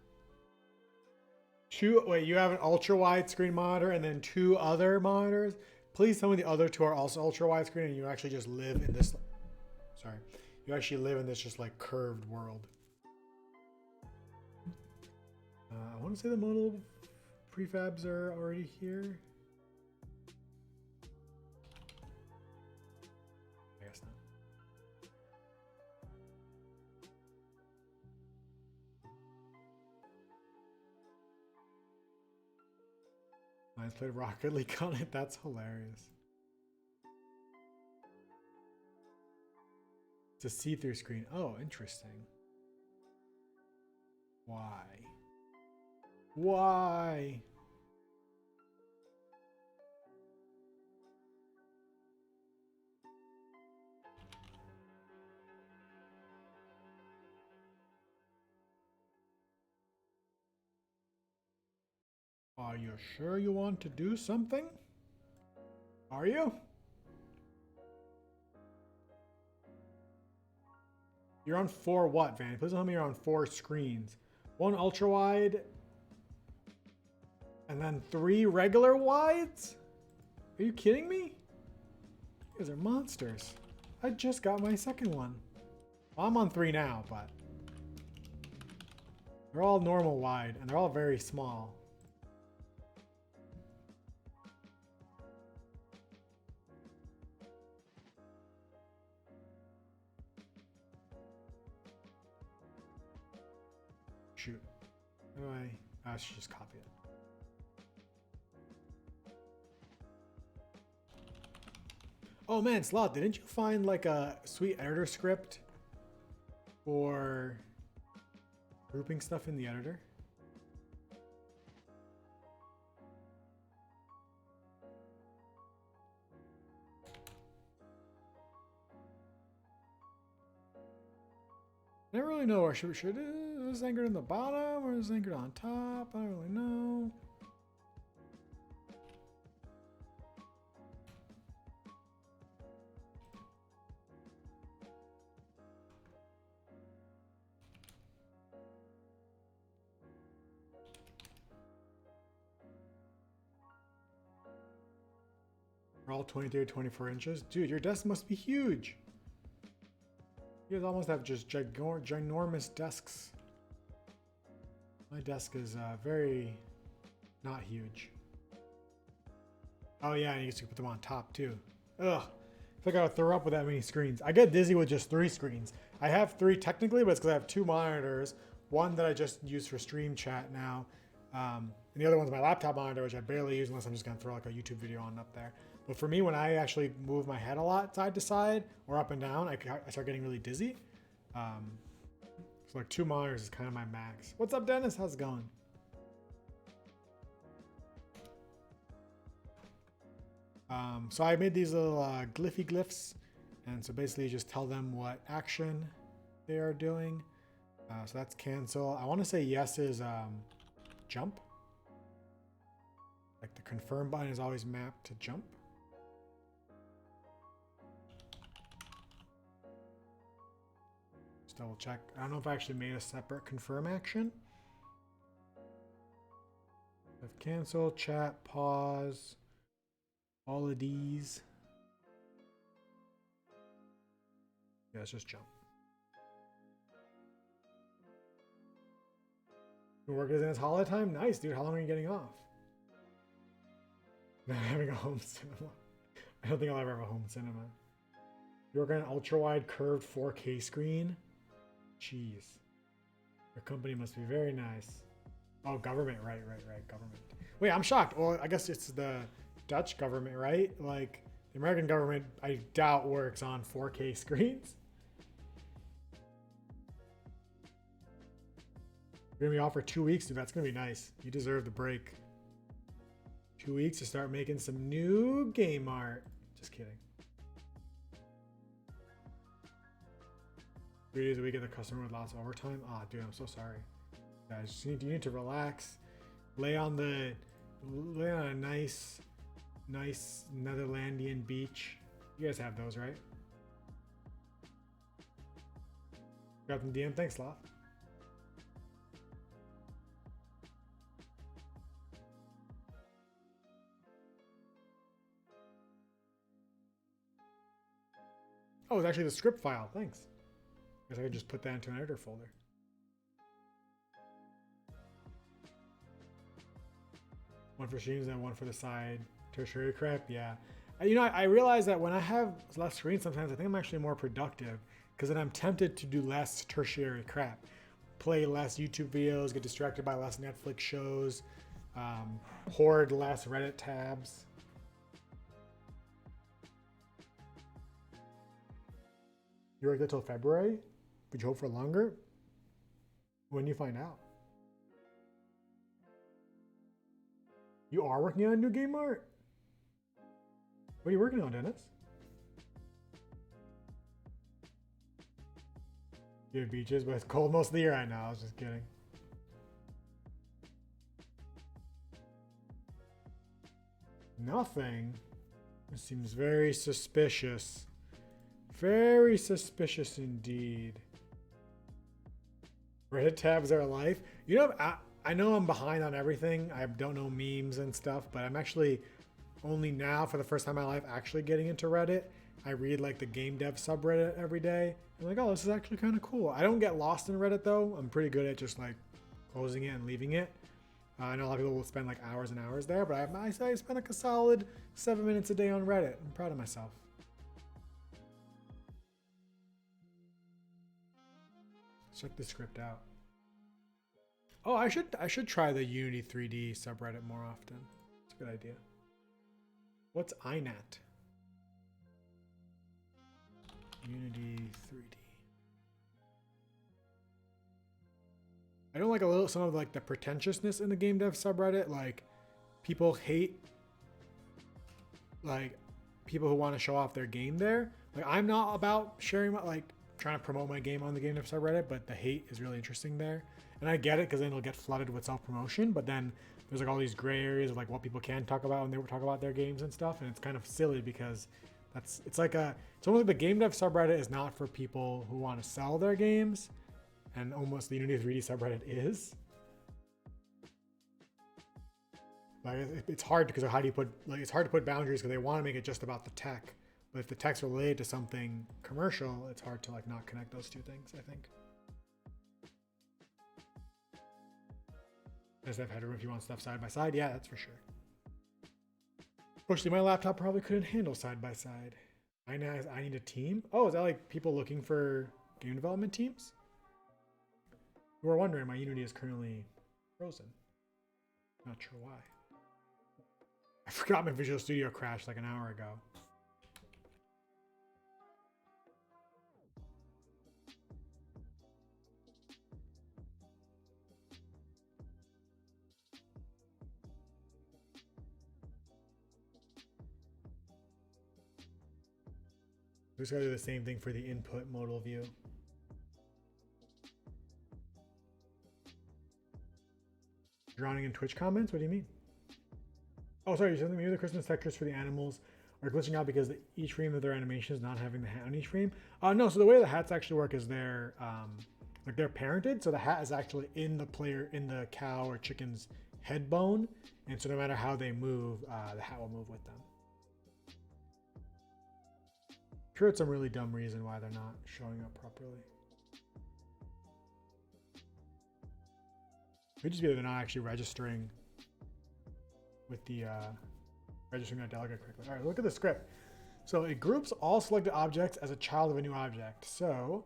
Wait, you have an ultra wide screen monitor and then 2 other monitors? Please tell me the other 2 are also ultra wide screen and you actually just live in this. Sorry. You actually live in this just like curved world. I want to say the modal prefabs are already here. I guess not. Mine's played Rocket League on it. That's hilarious. It's a see-through screen. Oh, interesting. Why? Why? Are you sure you want to do something? Are you? You're on 4 what, Van? Please tell me you're on 4 screens. 1 ultra wide and then 3 regular wides? Are you kidding me? You guys are monsters. I just got my second one. Well, I'm on 3 now, but they're all normal wide and they're all very small. Shoot. How do I should just copy it. Oh man, Slot, didn't you find like a sweet editor script for grouping stuff in the editor? I don't really know. Or should is this anchored in the bottom or is it anchored on top? I don't really know. We're all 23 or 24 inches. Dude, your desk must be huge. You guys almost have just ginormous desks. My desk is very not huge. Oh yeah, and you can put them on top too. Ugh. I think I would throw up with that many screens. I get dizzy with just 3 screens. I have 3 technically, but it's because I have 2 monitors. One that I just use for stream chat now. And the other one's my laptop monitor, which I barely use unless I'm just going to throw like a YouTube video on up there. But for me, when I actually move my head a lot side to side or up and down, I start getting really dizzy. So like 2 monitors is kind of my max. What's up, Dennis? How's it going? So I made these little glyphs, and so basically you just tell them what action they are doing. So that's cancel. I want to say yes is jump. Like the confirm button is always mapped to jump. Just double check. I don't know if I actually made a separate confirm action. I've cancel, chat, pause. All of these. Yeah, let's just jump. Your work is in its holiday time? Nice, dude. How long are you getting off? Not having a home cinema. I don't think I'll ever have a home cinema. You work on an ultra-wide curved 4K screen? Jeez. Your company must be very nice. Oh, government. Right. Government. Wait, I'm shocked. Well, I guess it's the Dutch government, right? Like the American government, I doubt works on 4K screens. You're gonna be off for 2 weeks, dude. That's gonna be nice. You deserve the break. 2 weeks to start making some new game art. Just kidding. 3 days a week at the customer with lots of overtime. Ah, dude, I'm so sorry. Guys, you need to relax. Lay on a nice Netherlandian beach. You guys have those, right? Got them DM. Thanks, Sloth. Oh, it's actually the script file. Thanks. Guess I could just put that into an editor folder. One for streams and one for the side tertiary crap. Yeah. You know, I realize that when I have less screen, sometimes I think I'm actually more productive because then I'm tempted to do less tertiary crap. Play less YouTube videos, get distracted by less Netflix shows, hoard less Reddit tabs. You work there till February? Would you hope for longer? When do you find out? You are working on a new game art? What are you working on, Dennis? You have beaches, but it's cold most of the year. I know, I was just kidding. Nothing. It seems very suspicious. Very suspicious indeed. Reddit tabs are life. You know, I know I'm behind on everything. I don't know memes and stuff, but I'm actually only now for the first time in my life actually getting into Reddit. I read like the game dev subreddit every day. I'm like, oh, this is actually kind of cool. I don't get lost in Reddit though. I'm pretty good at just like closing it and leaving it. I know a lot of people will spend like hours and hours there, but I spend like a solid 7 minutes a day on Reddit. I'm proud of myself. Check the script out. Oh, I should try the Unity 3D subreddit more often. It's a good idea. What's INAT? Unity 3D. I don't like some of like the pretentiousness in the game dev subreddit. Like people hate like people who want to show off their game there. Like I'm not about sharing my like trying to promote my game on the game dev subreddit, but the hate is really interesting there. And I get it because then it'll get flooded with self-promotion, but then there's like all these gray areas of like what people can talk about when they talk about their games and stuff, and it's kind of silly because it's almost like the game dev subreddit is not for people who want to sell their games, and almost the Unity 3D subreddit is. Like it's hard because of how do you put it's hard to put boundaries because they want to make it just about the tech, but if the tech's related to something commercial, it's hard to like not connect those two things, I think. Does have headroom if you want stuff side by side? Yeah, that's for sure. Fortunately, my laptop probably couldn't handle side by side. I need a team. Oh, is that like people looking for game development teams? You were wondering, my Unity is currently frozen. Not sure why. I forgot my Visual Studio crashed like an hour ago. We just gotta do the same thing for the input modal view. Drowning in Twitch comments? What do you mean? Oh, sorry, you said maybe the Christmas textures for the animals are glitching out because each frame of their animation is not having the hat on each frame. No, so the way the hats actually work is they're parented, so the hat is actually in the cow or chicken's head bone, and so no matter how they move, the hat will move with them. I'm sure it's some really dumb reason why they're not showing up properly. It could just be that they're not actually registering with the registering that delegate correctly. All right, look at the script. So it groups all selected objects as a child of a new object. So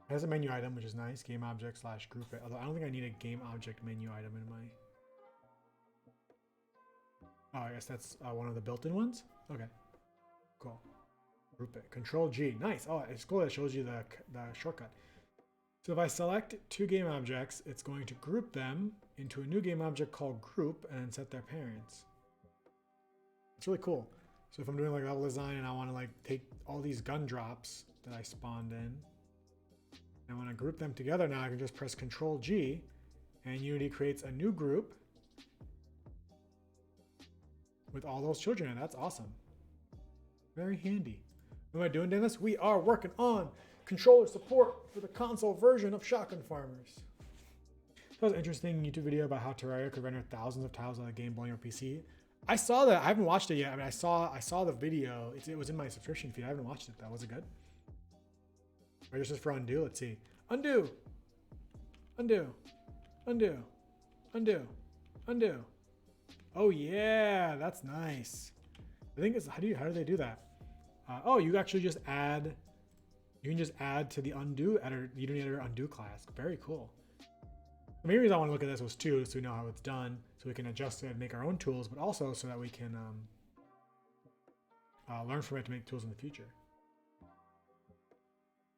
it has a menu item, which is nice. Game object / group it. Although I don't think I need a game object menu item in my. Oh, I guess that's one of the built-in ones. Okay, cool. Group it. Control G. Nice. Oh, it's cool. It shows you the shortcut. So if I select two game objects, it's going to group them into a new game object called group and set their parents. It's really cool. So if I'm doing like level design and I want to like take all these gun drops that I spawned in, and I want to group them together now, I can just press Control G and Unity creates a new group with all those children in it. That's awesome. Very handy. What am I doing, Dennis? We are working on controller support for the console version of Shotgun Farmers. That was an interesting YouTube video about how Terraria could render thousands of tiles on a Game Boy or PC. I saw that. I haven't watched it yet. I mean, I saw the video. It was in my subscription feed. I haven't watched it though. Was it good? Or this is for undo. Let's see. Undo. Undo. Undo. Undo. Undo. Oh yeah, that's nice. I think it's how do they do that? Oh, you actually just add. You can just add to the undo editor, the Unity editor undo class. Very cool. The main reason I want to look at this was too, so we know how it's done, so we can adjust it and make our own tools, but also so that we can learn from it to make tools in the future.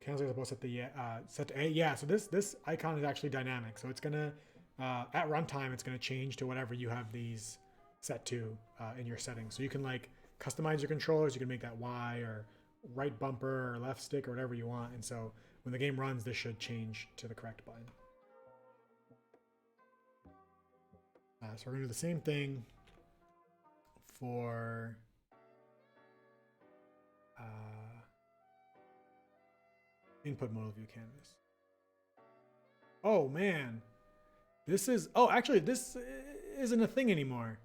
Cancel supposed to set the set to A. Yeah, so this icon is actually dynamic, so it's gonna at runtime it's gonna change to whatever you have these set to in your settings. So you can like customize your controllers. You can make that Y or right bumper or left stick or whatever you want, and so when the game runs, this should change to the correct button. So we're gonna do the same thing for input modal view canvas. Oh man, this is, oh actually this isn't a thing anymore.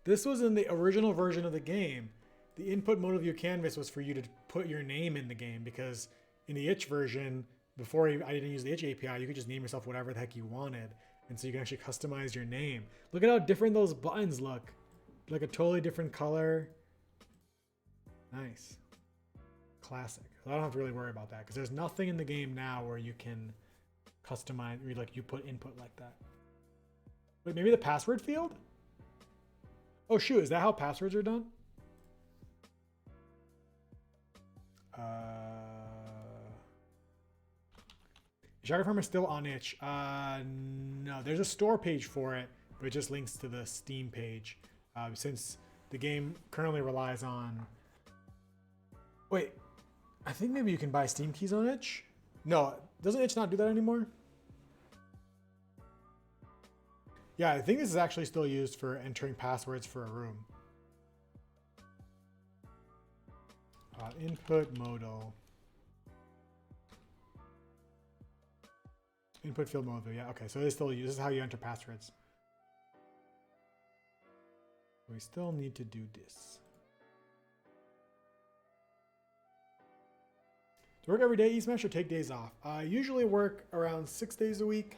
This was in the original version of the game. The input modal view canvas was for you to put your name in the game, because in the itch version, before I didn't use the itch API, you could just name yourself whatever the heck you wanted. And so you can actually customize your name. Look at how different those buttons look. Like a totally different color. Nice. Classic. I don't have to really worry about that because there's nothing in the game now where you can customize, or like you put input like that. Wait, maybe the password field? Oh shoot, is that how passwords are done? Shotgun Farm is still on itch. No, there's a store page for it, but it just links to the Steam page. Since the game currently relies on... Wait, I think maybe you can buy Steam keys on itch? No, doesn't itch not do that anymore? Yeah, I think this is actually still used for entering passwords for a room. Input modal. Input field modal, yeah, okay, so they still use, this is how you enter passwords. We still need to do this. To work every day, eSmash, or take days off? I usually work around 6 days a week,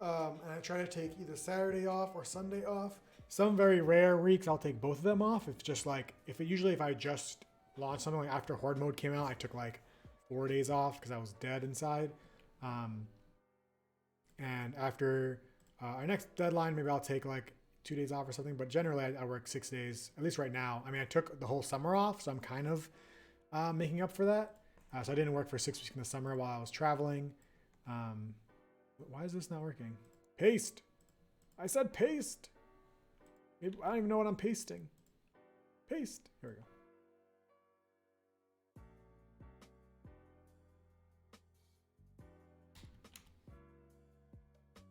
and I try to take either Saturday off or Sunday off. Some very rare weeks I'll take both of them off. It's just like if I just launched something like after Horde mode came out, I took like 4 days off because I was dead inside. And after our next deadline, maybe I'll take like 2 days off or something. But generally, I work 6 days, at least right now. I mean, I took the whole summer off, so I'm kind of making up for that. So I didn't work for 6 weeks in the summer while I was traveling. Why is this not working? Paste. I said paste. Maybe, I don't even know what I'm pasting. Paste. Here we go.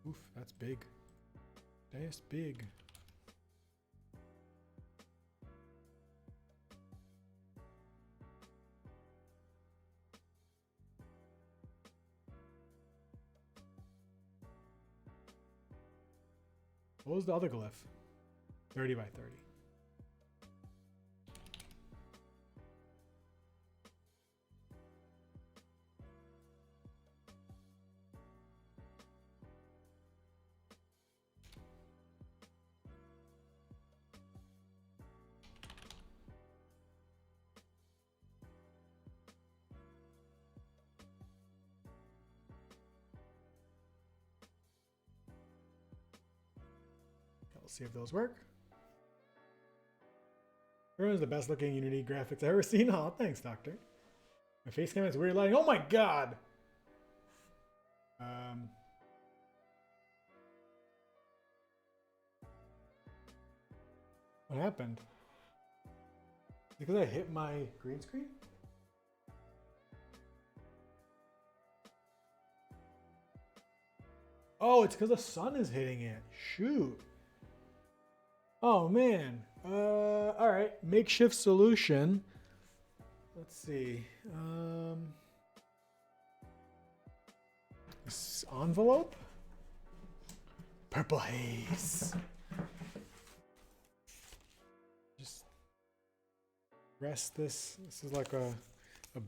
Oof, that's big. That's big. What was the other glyph? 30 by 30. Let's see if those work. Everyone's the best looking Unity graphics I've ever seen. Oh, thanks, Doctor. My face cam is weird lighting. Oh my god! What happened? Because I hit my green screen? Oh, it's because the sun is hitting it. Shoot. Oh man. All right. Makeshift solution. Let's see. This envelope. Purple haze. Just rest this. This is like a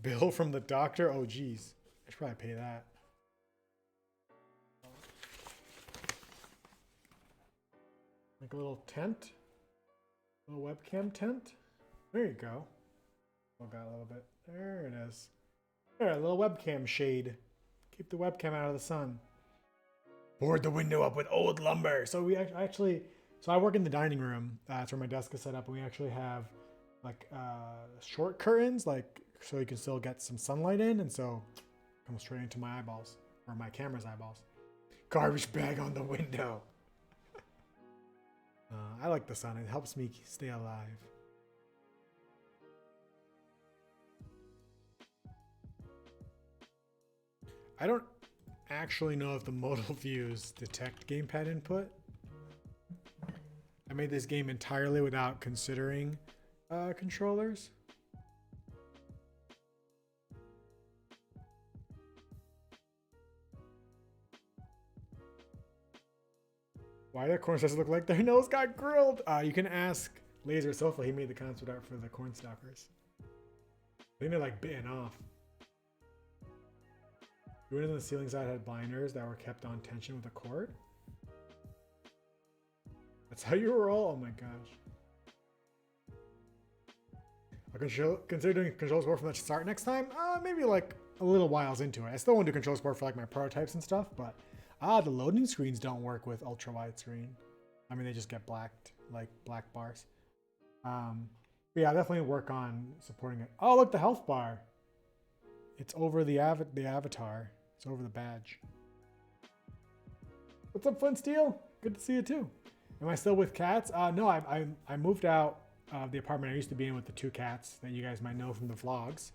bill from the doctor. Oh geez. I should probably pay that. Like a little tent. A little webcam tent. There you go. Oh, got a little bit. There it is. There, a little webcam shade. Keep the webcam out of the sun. Board the window up with old lumber. So we actually, so I work in the dining room. That's where my desk is set up, and we actually have like short curtains, like so you can still get some sunlight in, and so it comes straight into my eyeballs or my camera's eyeballs. Garbage bag on the window. I like the sun. It helps me stay alive. I don't actually know if the modal views detect gamepad input. I made this game entirely without considering controllers. Why do corn stalkers look like their nose got grilled? You can ask Laser Sofa. He made the concept art for the corn stalkers. I think they're like bitten off. The windows on the ceiling side had blinders that were kept on tension with a cord. That's how you roll? Oh my gosh. I'll consider doing control support from the start next time. Maybe like a little whiles into it. I still want to do control support for like my prototypes and stuff, but the loading screens don't work with ultra widescreen. I mean, they just get blacked, like black bars. But yeah, I'll definitely work on supporting it. Oh, look, the health bar. It's over the avatar. It's over the badge. What's up, Flint Steel? Good to see you too. Am I still with cats? No, I moved out of the apartment I used to be in with the 2 cats that you guys might know from the vlogs.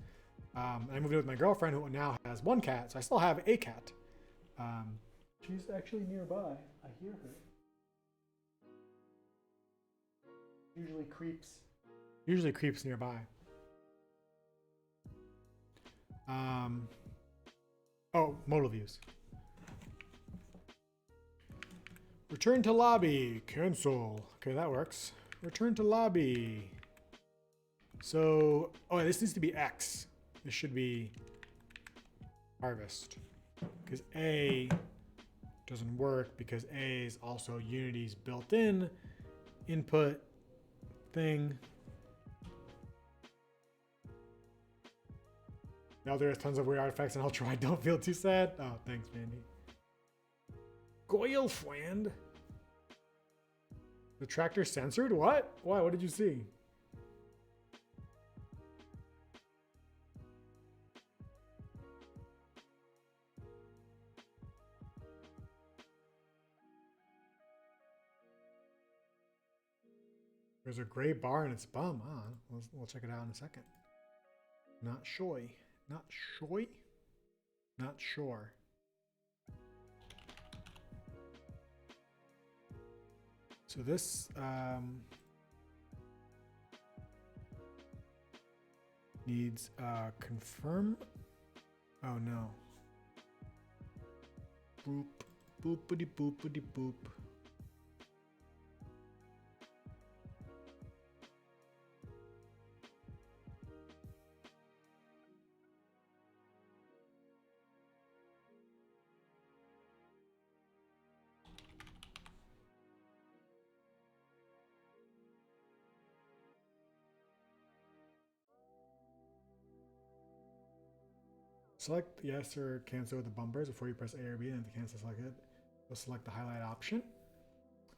I moved in with my girlfriend who now has 1 cat, so I still have a cat. She's actually nearby. I hear her. Usually creeps nearby. Oh, modal views. Return to lobby. Cancel. Okay, that works. Return to lobby. So, oh, this needs to be X. This should be harvest. Because A doesn't work because A is also Unity's built-in input thing. Now there's tons of weird artifacts and Ultra Wide. Don't feel too sad. Oh, thanks, Mandy. Goilfland. The tractor censored? What? Why? What did you see? There's a gray bar in its bum. Ah, we'll check it out in a second. Not sure. Not sure? Not sure. So this needs confirm. Oh no. Boop, boopity boopity boop. Select yes or cancel with the bumpers before you press A or B, and if you cancel selected, you'll select the highlight option.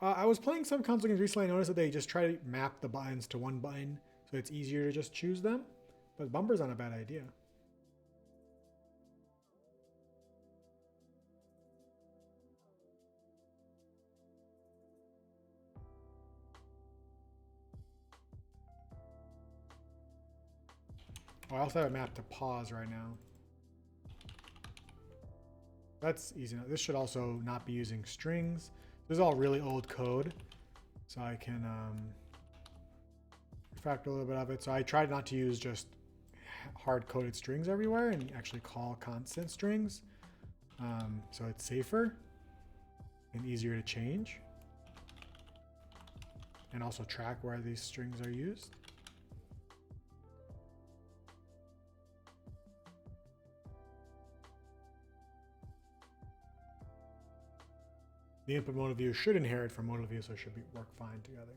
I was playing some console games recently. I noticed that they just try to map the buttons to one button, so it's easier to just choose them. But bumpers aren't a bad idea. Oh, I also have a map to pause right now. That's easy enough. This should also not be using strings. This is all really old code, so I can refactor a little bit of it. So I tried not to use just hard-coded strings everywhere and actually call constant strings, so it's safer and easier to change, and also track where these strings are used. The input modal view should inherit from modal view, so it should work fine together.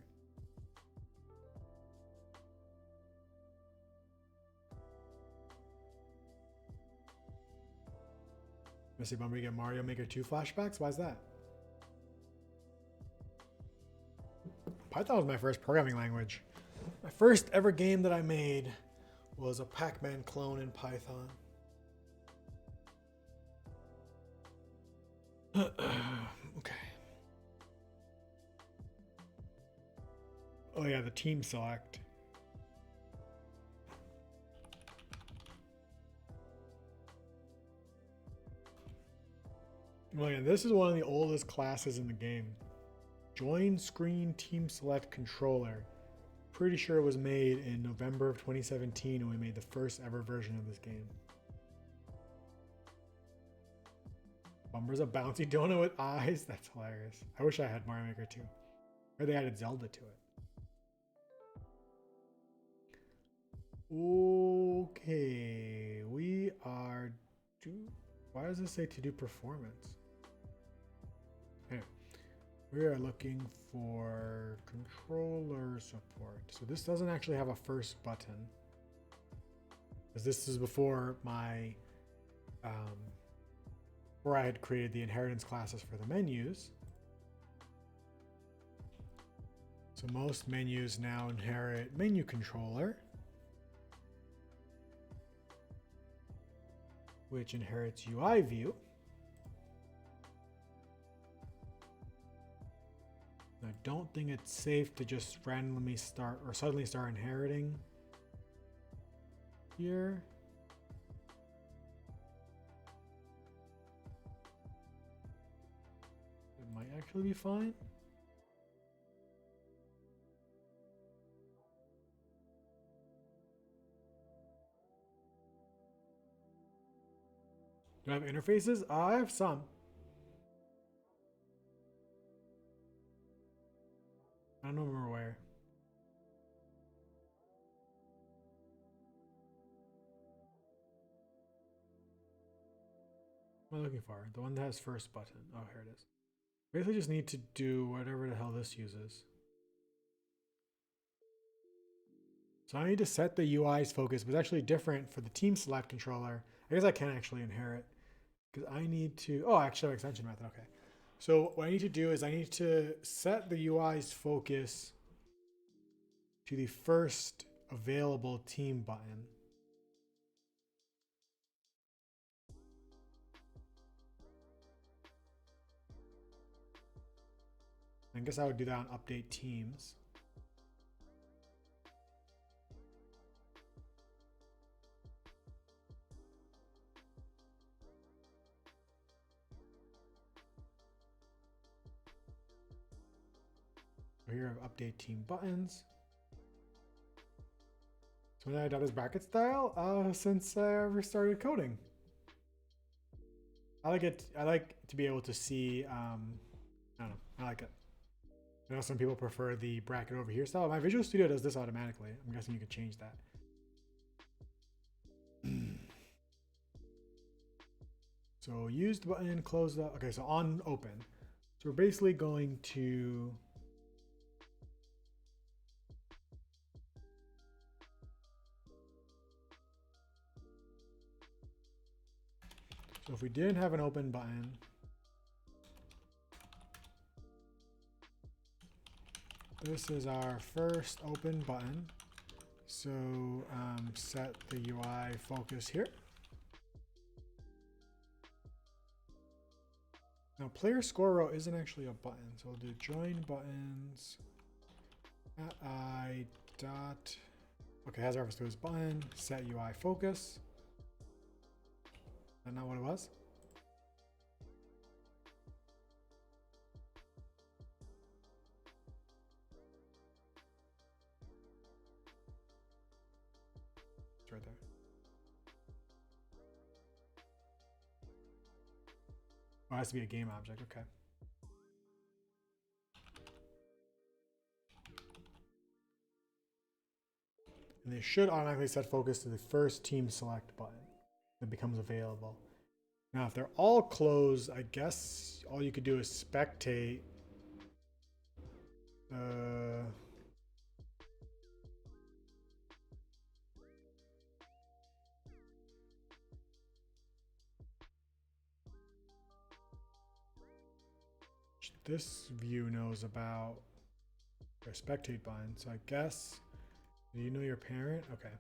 Missy Bummer, you get Mario Maker 2 flashbacks? Why is that? Python was my first programming language. My first ever game that I made was a Pac-Man clone in Python. Okay. Oh yeah, the team select. Well, yeah, this is one of the oldest classes in the game. Join screen team select controller. Pretty sure it was made in November of 2017 when we made the first ever version of this game. Bumper's a bouncy donut with eyes. That's hilarious. I wish I had Mario Maker 2. Or they added Zelda to it. Okay, we are why does it say to do performance? Anyway, we are looking for controller support. So this doesn't actually have a first button, because this is before my where I had created the inheritance classes for the menus. So most menus now inherit menu controller, which inherits UI view. I don't think it's safe to just randomly start or suddenly start inheriting here. It might actually be fine. Do I have interfaces? I have some. I don't remember where. What am I looking for? The one that has first button. Oh, here it is. Basically just need to do whatever the hell this uses. So I need to set the UI's focus, but it's actually different for the team select controller. I guess I can actually inherit because I need to, oh, actually extension method, okay. So what I need to do is I need to set the UI's focus to the first available team button. I guess I would do that on update teams. Here I have update team buttons. So when I adopted bracket style since I ever started coding. I like it. I like to be able to see. I don't know. I like it. I know some people prefer the bracket over here style. My Visual Studio does this automatically. I'm guessing you could change that. So used button, close the. Okay, so on open. So we're basically going to. So if we didn't have an open button, this is our first open button. So set the UI focus here. Now player score row isn't actually a button, so we'll do join buttons at I dot. Okay, has reference to his button. Set UI focus. Is that not what it was? It's right there. Oh, it has to be a game object. Okay. And they should automatically set focus to the first team select button that becomes available. Now, if they're all closed, I guess all you could do is spectate. This view knows about their spectate button, so I guess. Do you know your parent? Okay.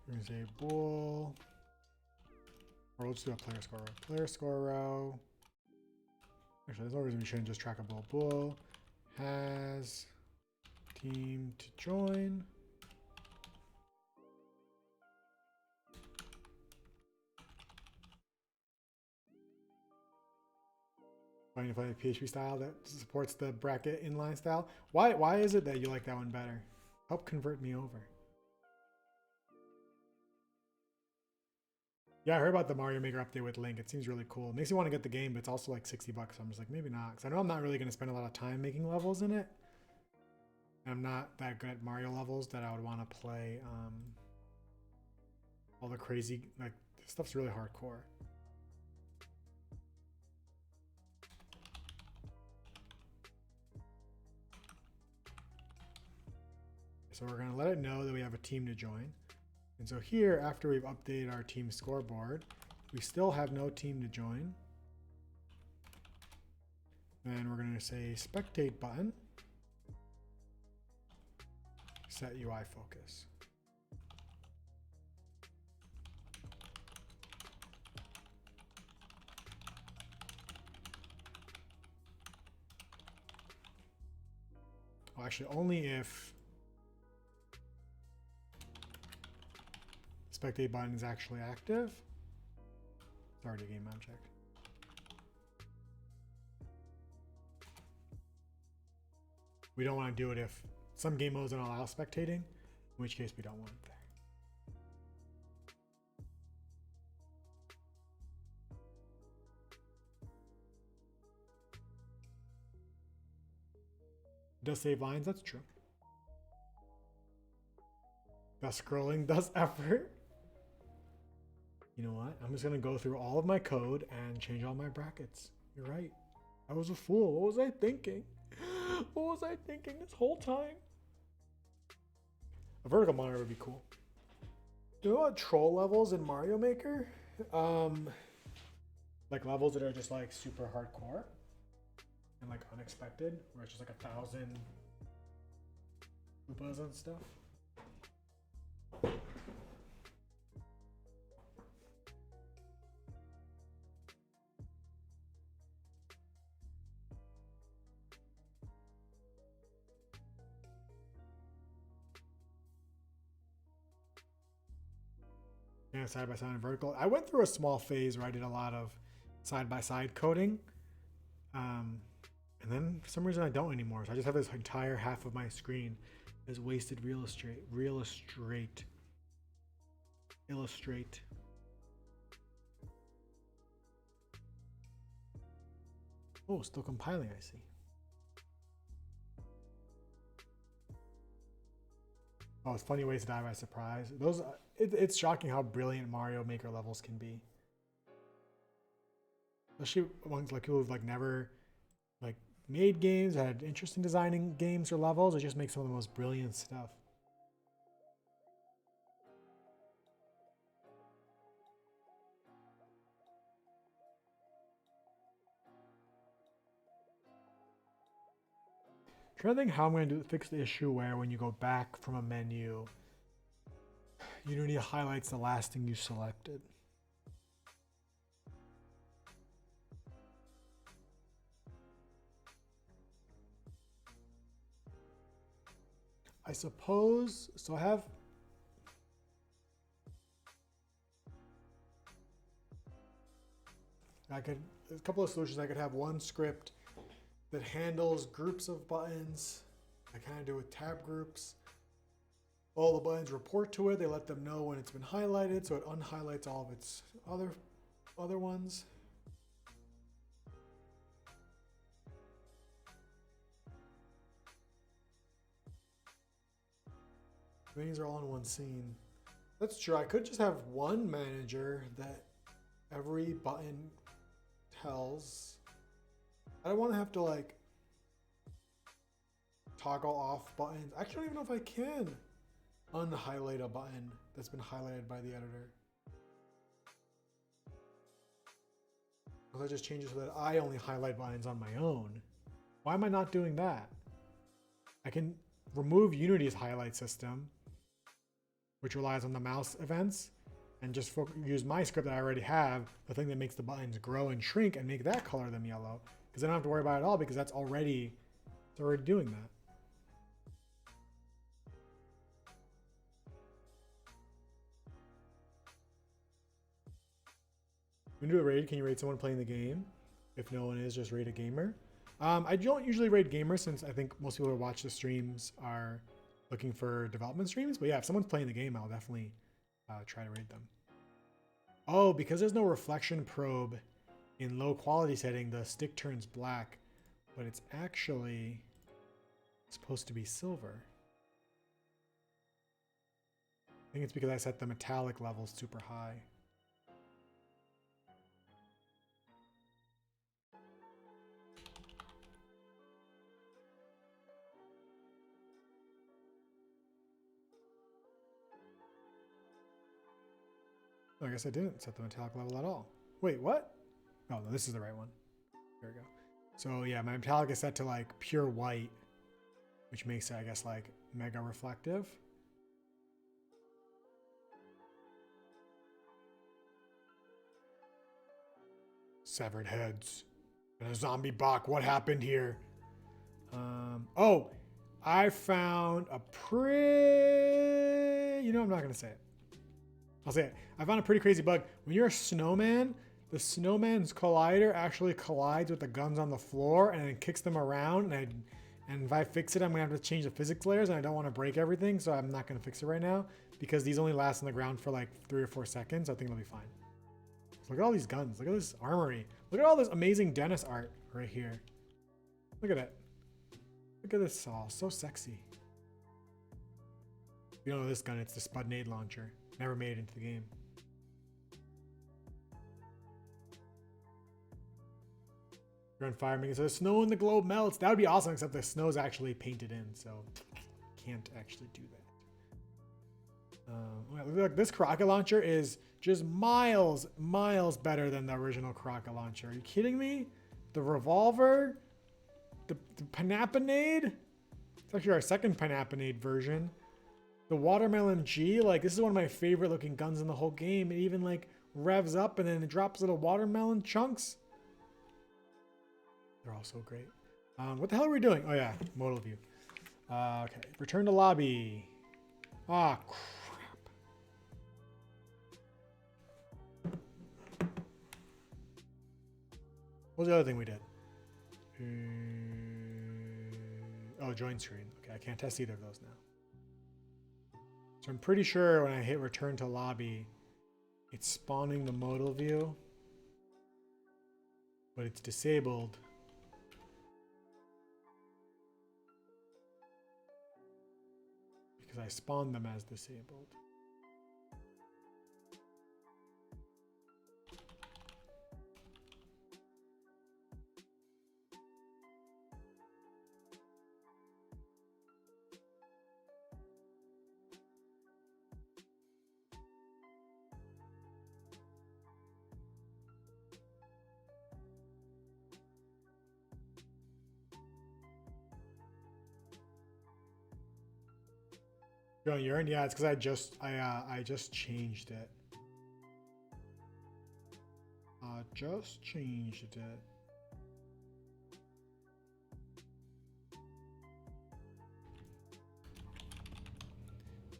There's a bool. Or let's do a player score row. Player score row. Actually, there's no reason we shouldn't just track a bool. Bool has team to join. Trying to play a PHP style that supports the bracket inline style. Why is it that you like that one better? Help convert me over. Yeah, I heard about the Mario Maker update with Link. It seems really cool. It makes me want to get the game, but it's also like 60 bucks. So I'm just like, maybe not. Because I know I'm not really going to spend a lot of time making levels in it. And I'm not that good at Mario levels that I would want to play all the crazy, like, this stuff's really hardcore. So we're going to let it know that we have a team to join. And so here, after we've updated our team scoreboard, we still have no team to join. Then we're going to say spectate button, set UI focus. Well, actually, only if spectate button is actually active. It's already a game object. We don't want to do it if some game modes don't allow spectating, in which case we don't want it there. It does save lines, that's true. Thus scrolling does effort. You know what? I'm just gonna go through all of my code and change all my brackets. You're right. I was a fool. What was I thinking? What was I thinking this whole time? A vertical monitor would be cool. You know what troll levels in Mario Maker? Like levels that are just like super hardcore and like unexpected, where it's just like 1,000 Koopas and stuff. Yeah, side by side and vertical. I went through a small phase where I did a lot of side by side coding. And then for some reason I don't anymore. So I just have this entire half of my screen as wasted illustrate. Oh, still compiling, I see. Oh, it's funny ways to die by surprise. Those, it's shocking how brilliant Mario Maker levels can be. Especially amongst like people who've like never like made games, had interest in designing games or levels. It just makes some of the most brilliant stuff. Trying to think how I'm going to fix the issue where when you go back from a menu, Unity highlights the last thing you selected. I suppose, so I have, there's a couple of solutions. I could have one script that handles groups of buttons. I kind of do with tab groups. All the buttons report to it. They let them know when it's been highlighted, so it unhighlights all of its other ones. These are all in one scene. That's true. I could just have one manager that every button tells. I don't want to have to like toggle off buttons. Actually, I don't even know if I can unhighlight a button that's been highlighted by the editor. I'll just change it so that I only highlight buttons on my own. Why am I not doing that? I can remove Unity's highlight system, which relies on the mouse events, and just use my script that I already have, the thing that makes the buttons grow and shrink, and make that color them yellow. Because I don't have to worry about it at all, because it's already doing that. When you do a raid, can you raid someone playing the game? If no one is, just raid a gamer. I don't usually raid gamers, since I think most people who watch the streams are looking for development streams. But yeah, if someone's playing the game, I'll definitely try to raid them. Oh, because there's no reflection probe in low quality setting, the stick turns black, but it's actually supposed to be silver. I think it's because I set the metallic levels super high. I guess I didn't set the metallic level at all. Wait, what? Oh, no, this is the right one. There we go. So yeah, my metallic is set to like pure white, which makes it, I guess, like mega reflective. Severed heads and a zombie bok. What happened here? Oh, I found a you know, I'm not gonna say it. I'll say it. I found a pretty crazy bug. When you're a snowman, the snowman's collider actually collides with the guns on the floor and then kicks them around. And if I fix it, I'm gonna have to change the physics layers, and I don't want to break everything, so I'm not gonna fix it right now because these only last on the ground for like 3 or 4 seconds. I think it'll be fine. So look at all these guns. Look at this armory. Look at all this amazing Dennis art right here. Look at it. Look at this saw. So sexy. If you don't know this gun, it's the Spudnade launcher. Never made it into the game. You're on fire, making so the snow in the globe melts. That would be awesome, except the snow's actually painted in, so can't actually do that. Look, this rocket launcher is just miles better than the original rocket launcher. Are you kidding me? The revolver, the Panapanade. It's actually our second Panapanade version. The Watermelon G, like this is one of my favorite looking guns in the whole game. It even like revs up and then it drops little watermelon chunks. They're all so great. What the hell are we doing? Oh yeah, modal view. Okay, return to lobby. Ah, crap. What was the other thing we did? Oh, join screen. Okay, I can't test either of those now. So I'm pretty sure when I hit return to lobby, it's spawning the modal view, but it's disabled. Because I spawned them as disabled. Yo, urine? Yeah, it's because I just changed it. Just changed it.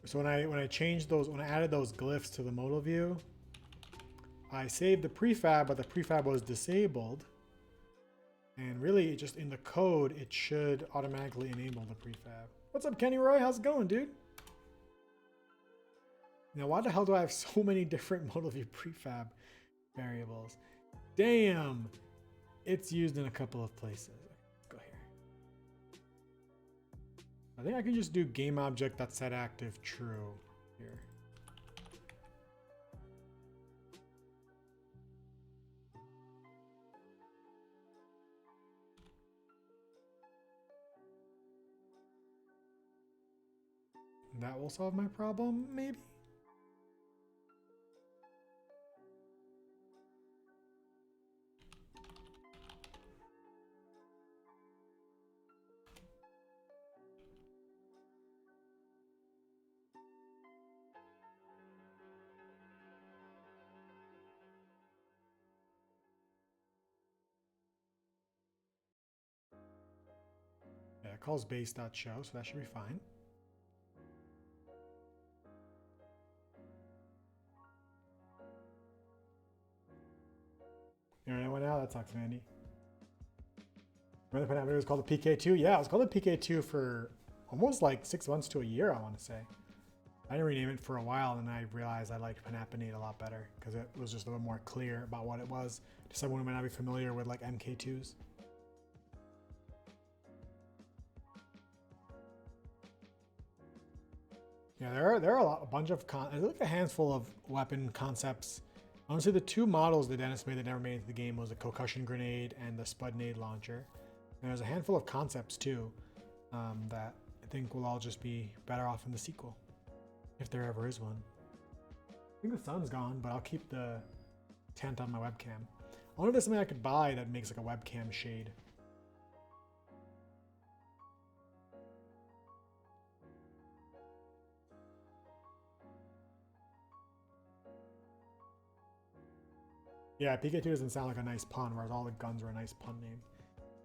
So when I changed those, when I added those glyphs to the modal view, I saved the prefab, but the prefab was disabled. And really, just in the code, it should automatically enable the prefab. What's up, Kenny Roy? How's it going, dude? Now, why the hell do I have so many different modal view prefab variables? Damn! It's used in a couple of places. Let's go here. I think I can just do gameObject.setActiveTrue here. That will solve my problem, maybe? Yeah, it calls base.show, so that should be fine. Internet went out. That sucks, Mandy. Remember the Pineapple was called the PK2? Yeah, it was called the PK2 for almost like 6 months to a year, I want to say. I didn't rename it for a while, and I realized I liked Panapanade a lot better because it was just a little more clear about what it was to someone who might not be familiar with like MK2s. Yeah, there are a bunch of there's like a handful of weapon concepts. Honestly, the two models that Dennis made that never made it into the game was the concussion grenade and the Spudnade launcher. And there's a handful of concepts too that I think will all just be better off in the sequel, if there ever is one. I think the sun's gone, but I'll keep the tent on my webcam. I wonder if there's something I could buy that makes like a webcam shade. Yeah, PK2 doesn't sound like a nice pun, whereas all the guns were a nice pun name.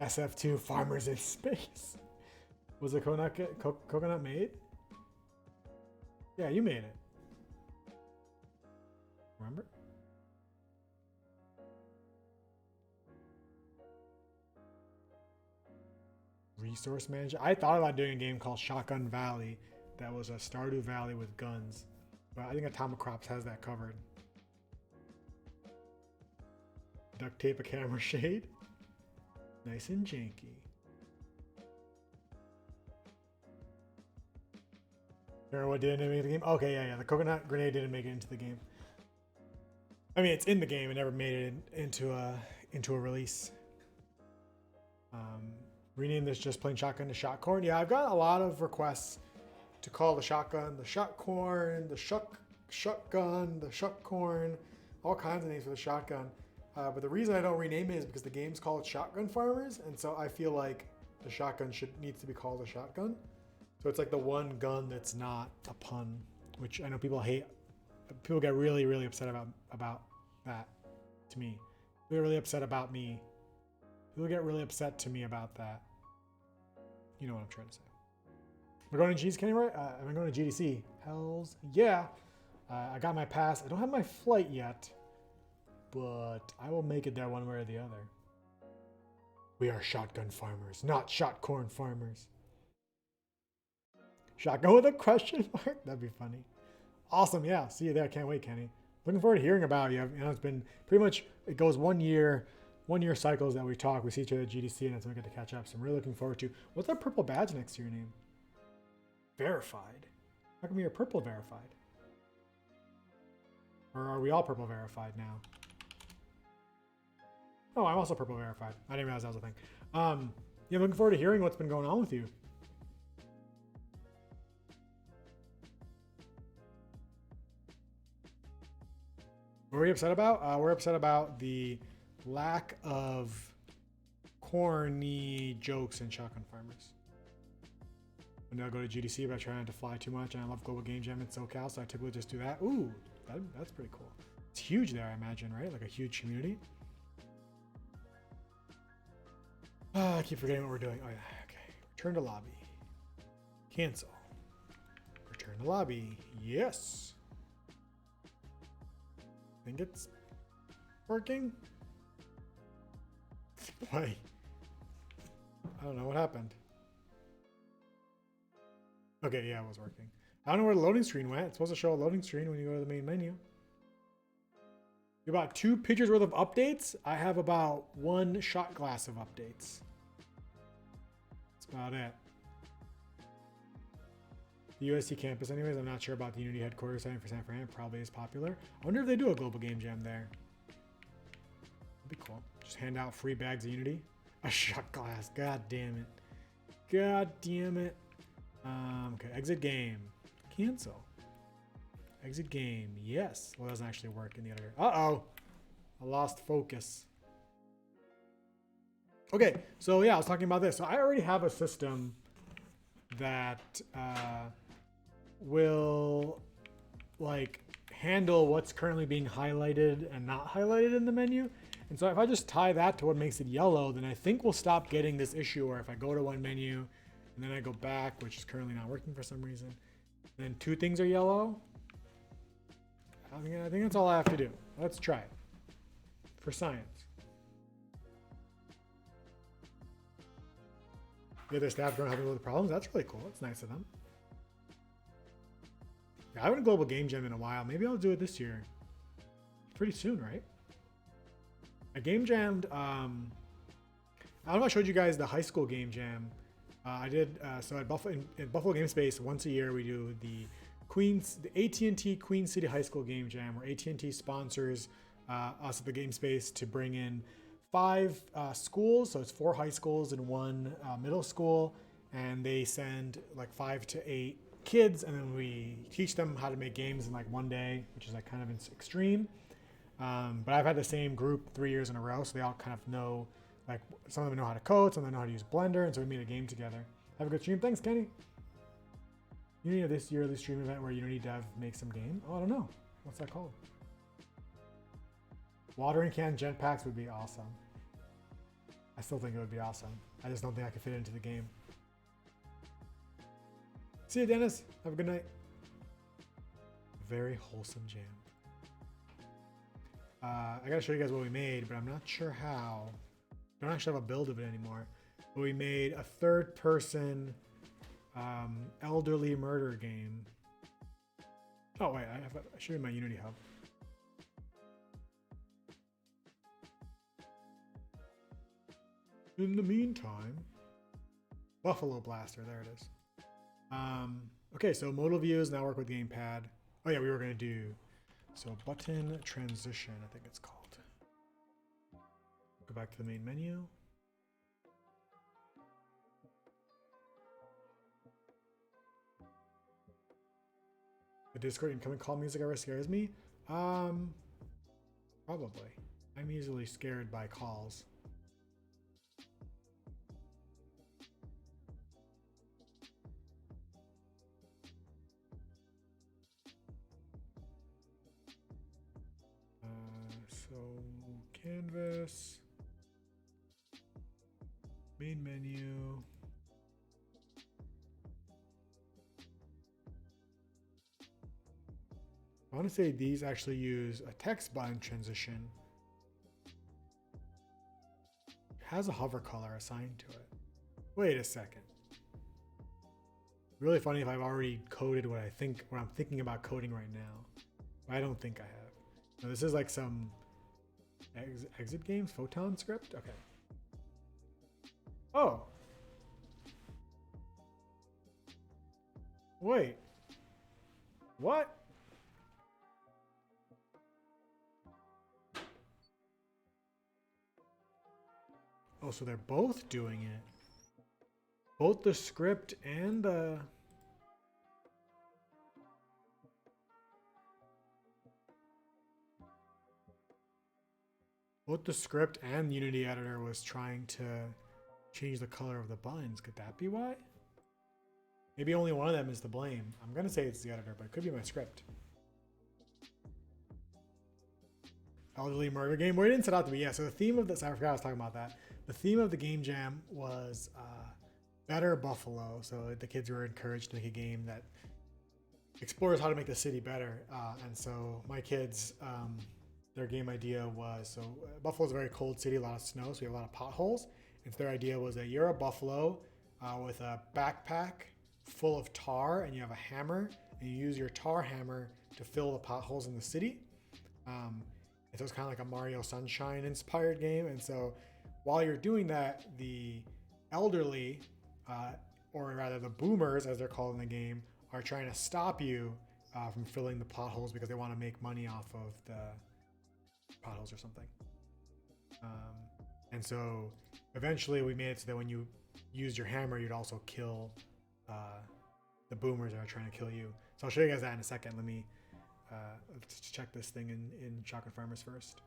SF2 Farmers in Space. Was the coconut made? Yeah, you made it. Remember? Resource manager. I thought about doing a game called Shotgun Valley that was a Stardew Valley with guns. But I think Atomic Crops has that covered. Duct tape a camera shade. Nice and janky. Remember what didn't make the game? Okay, yeah. The coconut grenade didn't make it into the game. I mean, it's in the game. It never made it into a release. Rename this just plain shotgun to shotcorn. Yeah, I've got a lot of requests to call the shotgun the shotcorn, the shotgun, the shotcorn, all kinds of names for the shotgun. But the reason I don't rename it is because the game's called Shotgun Farmers, and so I feel like the shotgun needs to be called a shotgun. So it's like the one gun that's not a pun, which I know people hate. People get really, really upset about that to me. They're really upset about me. People get really upset to me about that. You know what I'm trying to say. We're going to GDC, Kenny, right? Am I going to GDC? Hells yeah. I got my pass. I don't have my flight yet, but I will make it there one way or the other. We are shotgun farmers, not shotcorn farmers. Shotgun with a question mark? That'd be funny. Awesome, yeah. See you there. Can't wait, Kenny. Looking forward to hearing about you. You know, it's been pretty much, it goes 1 year cycles that we talk. We see each other at GDC, and that's when we get to catch up. So I'm really looking forward to. What's that purple badge next to your name? Verified. How come you're purple verified? Or are we all purple verified now? Oh, I'm also purple verified. I didn't realize that was a thing. Yeah, I'm looking forward to hearing what's been going on with you. What are we upset about? We're upset about the lack of corny jokes in Shotgun Farmers. When I go to GDC, but I try not to fly too much, and I love Global Game Jam in SoCal, so I typically just do that. Ooh, that's pretty cool. It's huge there, I imagine, right? Like a huge community. I keep forgetting what we're doing. Oh yeah, okay. Return to lobby. Cancel. Return to lobby. Yes. I think it's working. Why? I don't know what happened. Okay, yeah, it was working. I don't know where the loading screen went. It's supposed to show a loading screen when you go to the main menu. About 2 pictures worth of updates. I have about 1 shot glass of updates. That's about it. The USC campus anyways, I'm not sure about the Unity headquarters setting for San Fran. It probably is popular. I wonder if they do a global game jam there. That'd be cool. Just hand out free bags of Unity. A shot glass. God damn it. God damn it. Okay, exit game. Cancel. Exit game. Yes. Well, it doesn't actually work in the editor. Uh-oh. I lost focus. Okay, so yeah, I was talking about this. So I already have a system that will like handle what's currently being highlighted and not highlighted in the menu. And so if I just tie that to what makes it yellow, then I think we'll stop getting this issue where if I go to one menu and then I go back, which is currently not working for some reason, then 2 things are yellow. I think that's all I have to do. Let's try it for science. The other staff don't have any problems. That's really cool. That's nice of them. Yeah, I haven't global game jam in a while. Maybe I'll do it this year. Pretty soon, right? I game jammed. I don't know if I showed you guys the high school game jam. I did. So at Buffalo, in Buffalo Game Space, once a year we do the AT&T Queen City High School Game Jam, where AT&T sponsors us at the Game Space to bring in 5 schools. So it's 4 high schools and 1 middle school, and they send like 5 to 8 kids, and then we teach them how to make games in like 1 day, which is like kind of extreme. But I've had the same group 3 years in a row, so they all kind of know, like some of them know how to code, some of them know how to use Blender, and so we made a game together. Have a good stream. Thanks, Kenny. You need this yearly stream event where Unity Dev makes some game. Oh, I don't know. What's that called? Watering can jetpacks would be awesome. I still think it would be awesome. I just don't think I could fit it into the game. See you, Dennis. Have a good night. Very wholesome jam. I gotta show you guys what we made, but I'm not sure how. I don't actually have a build of it anymore. But we made a 3rd-person elderly murder game. Oh wait, I show you my Unity hub. In the meantime, Buffalo Blaster, there it is. Okay, so modal views now work with gamepad. Oh yeah, we were gonna do, so button transition, I think it's called. Go back to the main menu. The Discord incoming call music ever scares me? Probably. I'm easily scared by calls. So canvas, main menu. I want to say these actually use a text button transition. It has a hover color assigned to it. Wait a second. Really funny if I've already coded what I'm thinking about coding right now. I don't think I have. No, this is like some exit games photon script. Okay. Oh. Wait. What? Oh, so they're both doing it. Both the script and the... Both the script and Unity editor was trying to change the color of the buttons. Could that be why? Maybe only one of them is to blame. I'm going to say it's the editor, but it could be my script. Elderly murder game. Where it didn't set out to be. Yeah, so the theme of this, I forgot I was talking about that. The theme of the game jam was Better Buffalo. So the kids were encouraged to make a game that explores how to make the city better. And so my kids, their game idea was, so Buffalo's a very cold city, a lot of snow, so we have a lot of potholes. And so their idea was that you're a buffalo with a backpack full of tar, and you have a hammer, and you use your tar hammer to fill the potholes in the city. And so it's kind of like a Mario Sunshine inspired game. And so while you're doing that, the elderly, or rather the boomers, as they're called in the game, are trying to stop you from filling the potholes because they want to make money off of the potholes or something. And so eventually we made it so that when you use your hammer, you'd also kill the boomers that are trying to kill you. So I'll show you guys that in a second. Let's check this thing in Chocolate Farmers first.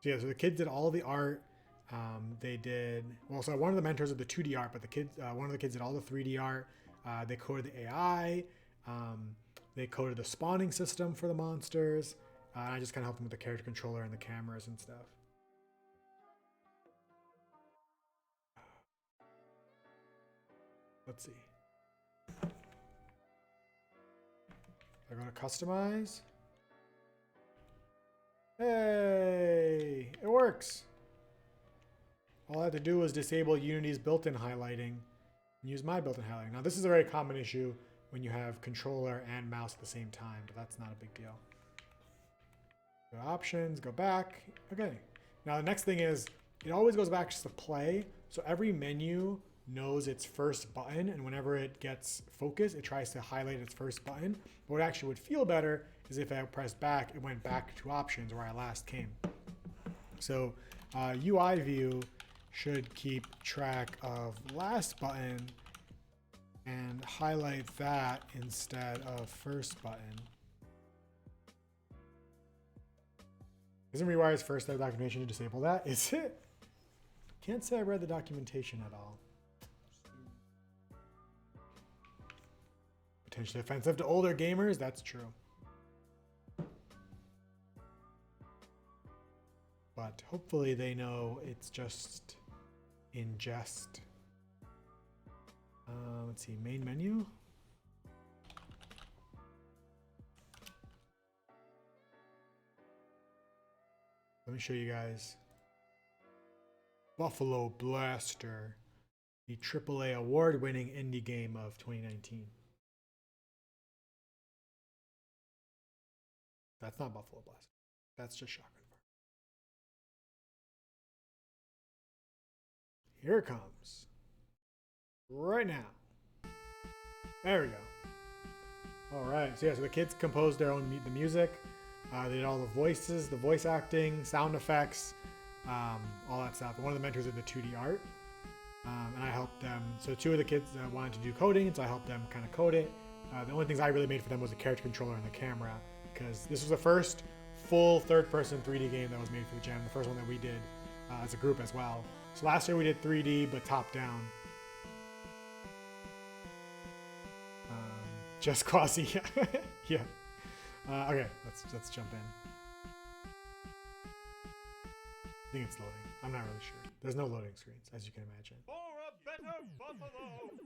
So yeah, so the kids did all the art. They did, well, so one of the mentors did the 2D art, but the kids, one of the kids did all the 3D art. They coded the AI. They coded the spawning system for the monsters. I just kind of helped them with the character controller and the cameras and stuff. Let's see. I go to customize. Hey, it works. All I had to do was disable Unity's built-in highlighting and use my built-in highlighting. Now this is a very common issue when you have controller and mouse at the same time, but that's not a big deal. Go to options, go back. Okay. Now the next thing is it always goes back to play. So every menu knows its first button, and whenever it gets focus, it tries to highlight its first button. But what actually would feel better is if I pressed back, it went back to options where I last came. So UI view should keep track of last button and highlight that instead of first button. Isn't Rewire's first step documentation to disable that? Is it? Can't say I read the documentation at all. Potentially offensive to older gamers, that's true. But hopefully they know it's just in jest. Let's see, main menu. Let me show you guys. Buffalo Blaster, the AAA award-winning indie game of 2019. That's not Buffalo Blaster. That's just Shotgun Farm. Here it comes. Right now. There we go. All right. So yeah, so the kids composed their own the music. They did all the voices, the voice acting, sound effects, all that stuff. One of the mentors did the 2D art. and I helped them. So two of the kids wanted to do coding, so I helped them kind of code it. The only things I really made for them was the character controller and the camera, because this was the first full third-person 3D game that was made for the Jam, the first one that we did as a group as well. So last year we did 3D, but top-down. Just Quasi, yeah. Okay, let's jump in. I think it's loading. I'm not really sure. There's no loading screens, as you can imagine.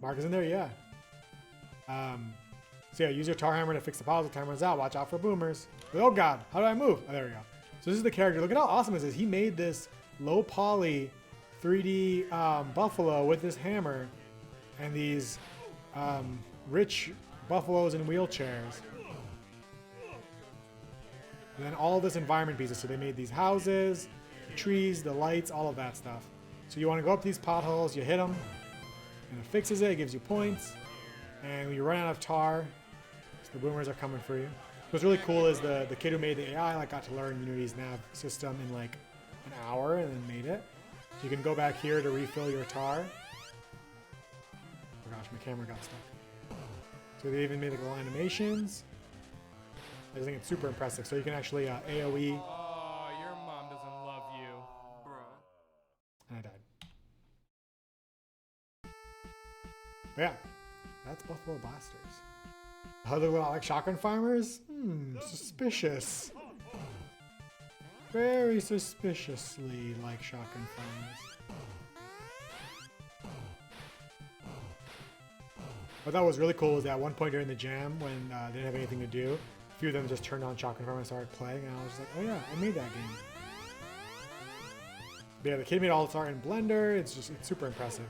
Mark is in there, yeah. So yeah, use your tar hammer to fix the puzzle. Time runs out. Watch out for boomers. Oh god, how do I move? Oh, there we go. So this is the character. Look at how awesome this is. He made this low poly 3D buffalo with this hammer and these rich buffaloes in wheelchairs. And then all this environment pieces. So they made these houses, the trees, the lights, all of that stuff. So you want to go up these potholes, you hit them, and it fixes it, it gives you points. And when you run out of tar, so the boomers are coming for you. What's really cool is the kid who made the AI got to learn Unity's nav system in like an hour and then made it. So you can go back here to refill your tar. Oh gosh, my camera got stuck. So they even made like little animations. I just think it's super impressive. So you can actually AoE. Oh, your mom doesn't love you. Bruh. And I died. But yeah, that's Buffalo Blasters. Oh, they look like shotgun farmers? Suspicious. Very suspiciously like shotgun farmers. What I thought was really cool was that at one point during the jam, when they didn't have anything to do, a few of them just turned on shotgun farmers and started playing, and I was just like, oh yeah, I made that game. But yeah, the kid made all this art in Blender. It's super impressive.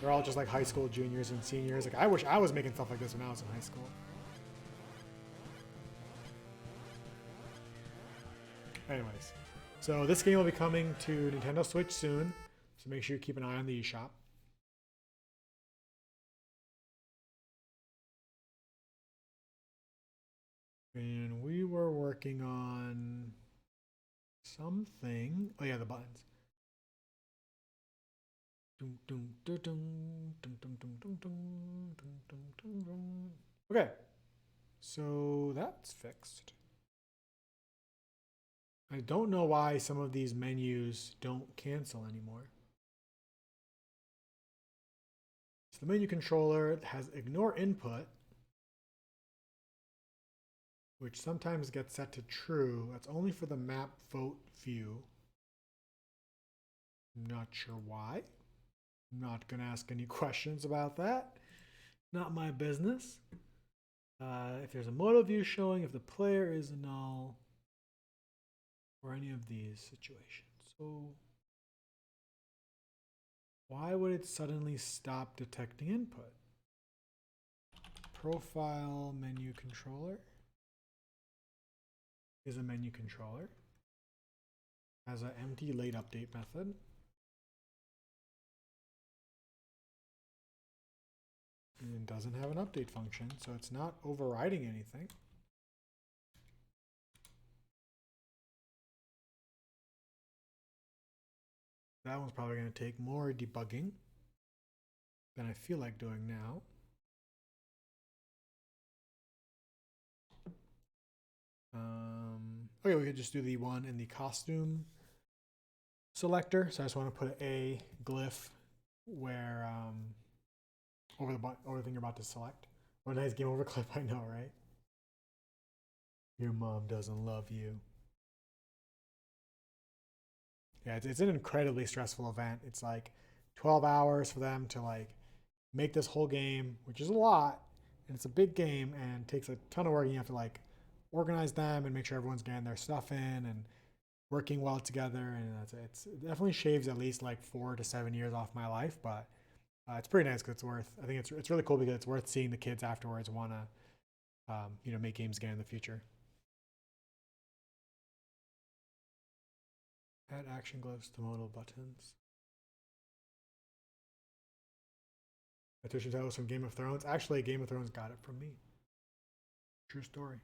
They're all just like high school juniors and seniors. Like I wish I was making stuff like this when I was in high school. Anyways, so this game will be coming to Nintendo Switch soon, so make sure you keep an eye on the eShop. And we were working on something. Oh yeah, the buttons. Okay, so that's fixed. I don't know why some of these menus don't cancel anymore. So the menu controller has ignore input, which sometimes gets set to true. That's only for the map vote view. I'm not sure why. I'm not going to ask any questions about that. Not my business. If there's a modal view showing, if the player is null, or any of these situations. So why would it suddenly stop detecting input? Profile menu controller is a menu controller. Has an empty late update method. And it doesn't have an update function, so it's not overriding anything. That one's probably going to take more debugging than I feel like doing now. Okay, we could just do the one in the costume selector. So I just want to put a glyph where over the thing you're about to select. What a nice game over clip, I know, right? Your mom doesn't love you. Yeah, it's an incredibly stressful event. It's like 12 hours for them to like make this whole game, which is a lot, and it's a big game and takes a ton of work. And you have to like organize them and make sure everyone's getting their stuff in and working well together. And it definitely shaves at least like 4 to 7 years off my life, but it's pretty nice because I think it's really cool because it's worth seeing the kids afterwards want to make games again in the future. Add action gloves to modal buttons. Patricia Tell was from Game of Thrones. Actually, Game of Thrones got it from me. True story.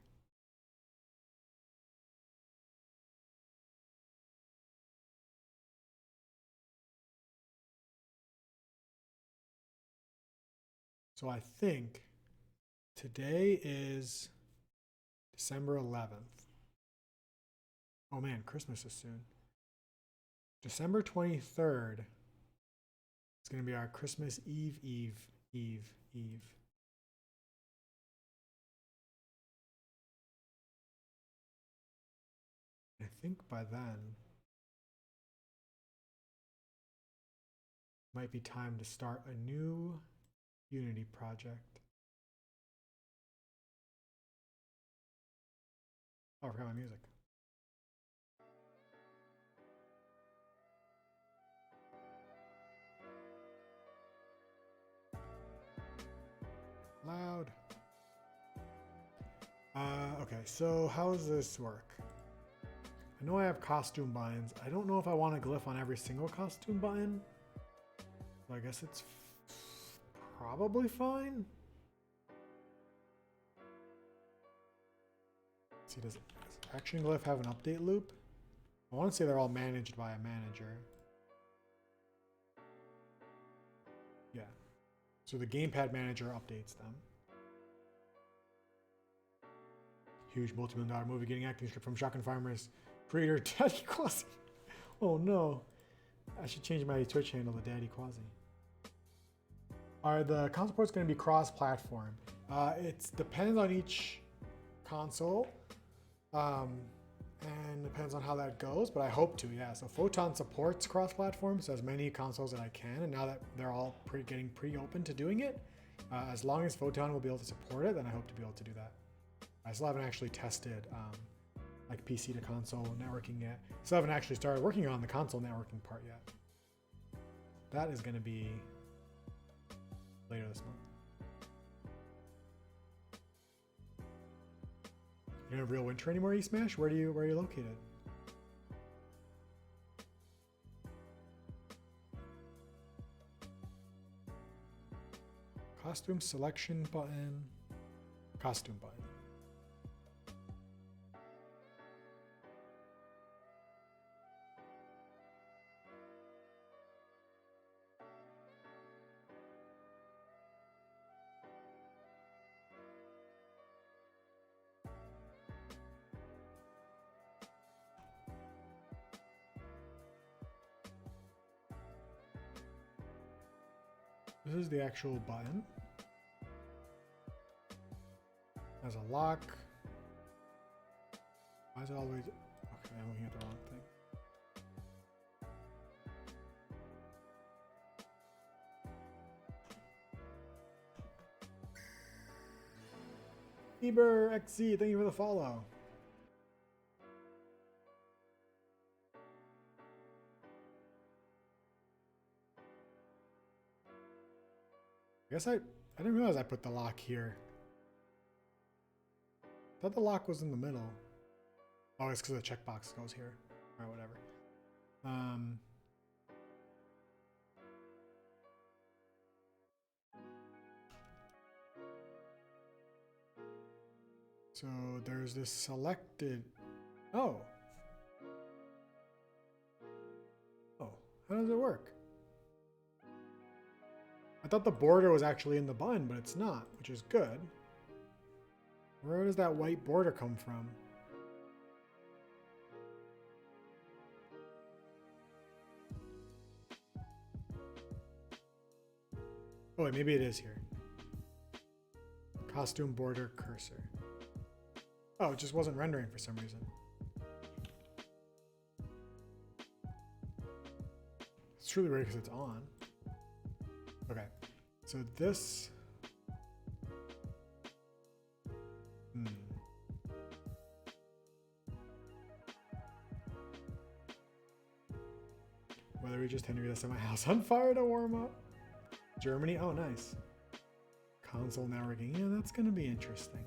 So I think today is December 11th. Oh man, Christmas is soon. December 23rd is going to be our Christmas Eve. I think by then might be time to start a new Unity project. Oh, I forgot my music. Loud. Okay, so how does this work? I know I have costume buttons. I don't know if I want a glyph on every single costume button. So I guess it's probably fine. Let's see, does Action Glyph have an update loop? I want to say they're all managed by a manager. Yeah. So the gamepad manager updates them. Huge multi-million-dollar movie getting acting script from Shotgun Farmers. Creator Daddy Quasi. Oh no. I should change my Twitch handle to Daddy Quasi. Are the console ports going to be cross-platform? It depends on each console. And depends on how that goes, but I hope to, yeah. So Photon supports cross-platform, so as many consoles that I can, and now that they're all getting pretty open to doing it, as long as Photon will be able to support it, then I hope to be able to do that. I still haven't actually tested like PC to console networking yet. Still haven't actually started working on the console networking part yet. That is going to be later this month. You don't have real winter anymore, eSmash? Where are you located? Costume selection button. Costume button. This is the actual button. Has a lock. Why is it always... Okay, I'm looking at the wrong thing. Eber XZ, thank you for the follow. I guess I didn't realize I put the lock here. I thought the lock was in the middle. Oh, it's because the checkbox goes here. Or whatever. So there's this selected... Oh. Oh, how does it work? I thought the border was actually in the button, but it's not, which is good. Where does that white border come from? Oh wait, maybe it is here. Costume border cursor. Oh, it just wasn't rendering for some reason. It's truly weird because it's on. Okay, so this... Whether we just Henry set my house on fire to warm up. Germany, oh nice. Console networking, yeah, that's gonna be interesting.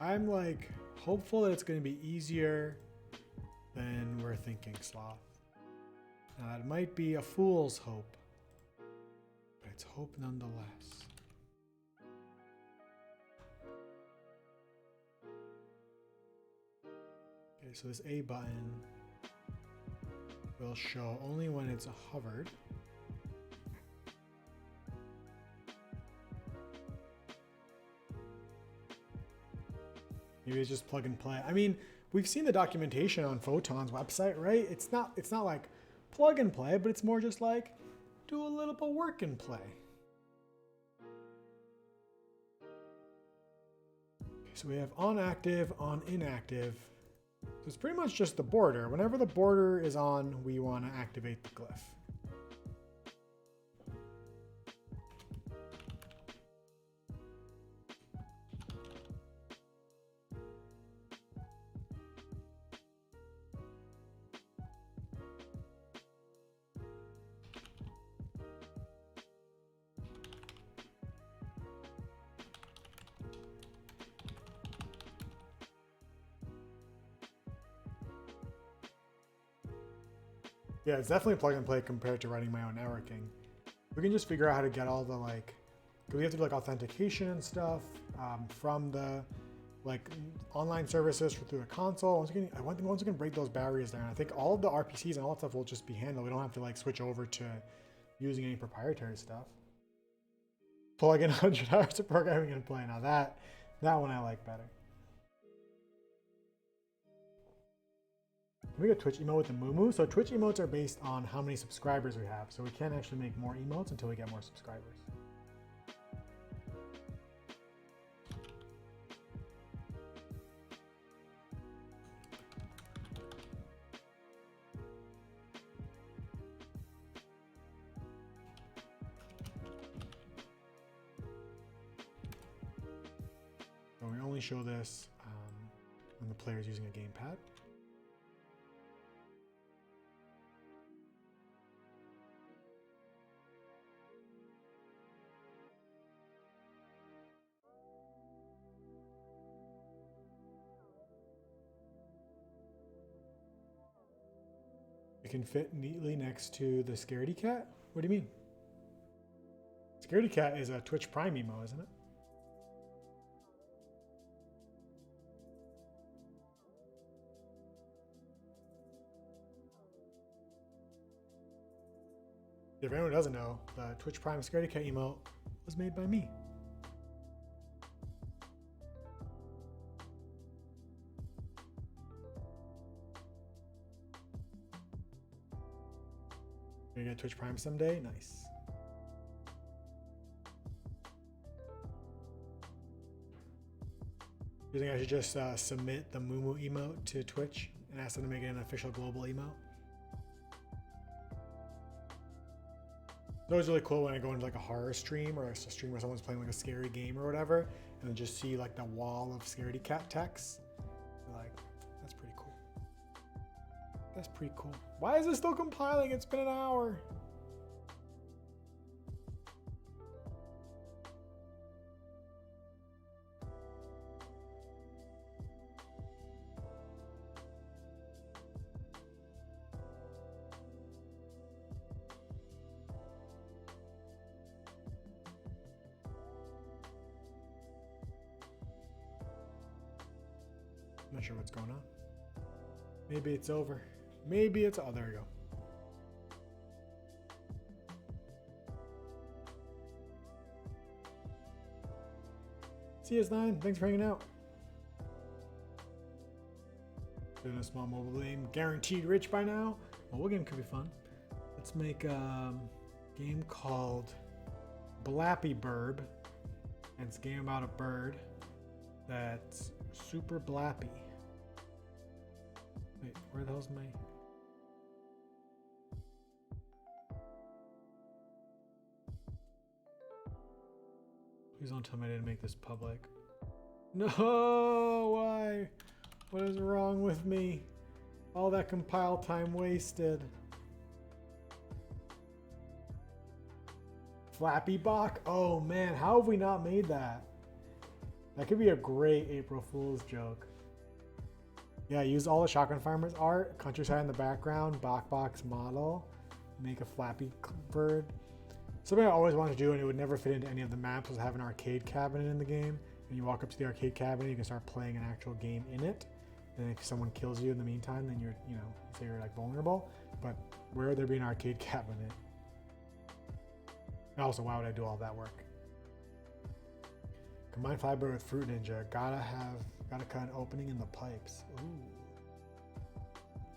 I'm like hopeful that it's gonna be easier than we're thinking, Sloth. Now it might be a fool's hope, but it's hope nonetheless. Okay, so this A button will show only when it's hovered. Maybe it's just plug and play. I mean, we've seen the documentation on Photon's website, right? It's not like plug and play, but it's more just like do a little bit of work and play. Okay, so we have on active, on inactive. So it's pretty much just the border. Whenever the border is on, we want to activate the glyph. Yeah, it's definitely plug and play compared to writing my own networking. We can just figure out how to get all the like, cause we have to do like authentication and stuff from the like online services through the console. Once we can break those barriers there, I think all of the RPCs and all that stuff will just be handled. We don't have to like switch over to using any proprietary stuff. Plug in 100 hours of programming and play. Now that one I like better. We got Twitch emote with the Moo. So Twitch emotes are based on how many subscribers we have. So we can't actually make more emotes until we get more subscribers. So we only show this when the player is using a gamepad. It can fit neatly next to the Scaredy Cat? What do you mean? Scaredy Cat is a Twitch Prime emo, isn't it? If anyone doesn't know, the Twitch Prime Scaredy Cat emote was made by me. You're gonna get Twitch Prime someday? Nice. You think I should just submit the Moo emote to Twitch and ask them to make it an official global emote? It's always really cool when I go into like a horror stream or a stream where someone's playing like a scary game or whatever, and then just see like the wall of Scaredy Cat text. You're like, that's pretty cool. That's pretty cool. Why is it still compiling? It's been an hour. I'm not sure what's going on. Maybe it's over. Maybe it's, oh, there we go. CS9, thanks for hanging out. Doing a small mobile game, guaranteed rich by now. Well, what game could be fun? Let's make a game called Blappy Burb. And it's a game about a bird that's super blappy. Wait, where the hell's my... Please don't tell me I didn't make this public. No, why? What is wrong with me? All that compile time wasted. Flappy Bach? Oh man, how have we not made that? That could be a great April Fool's joke. Yeah, use all the Shotgun Farmers art, countryside in the background, Box model, make a Flappy Bird. Something I always wanted to do, and it would never fit into any of the maps, was have an arcade cabinet in the game. And you walk up to the arcade cabinet, you can start playing an actual game in it. And if someone kills you in the meantime, then you're, you know, say you're like vulnerable. but where would there be an arcade cabinet? And also, why would I do all that work? Combine fiber with Fruit Ninja. Gotta cut an opening in the pipes. Ooh.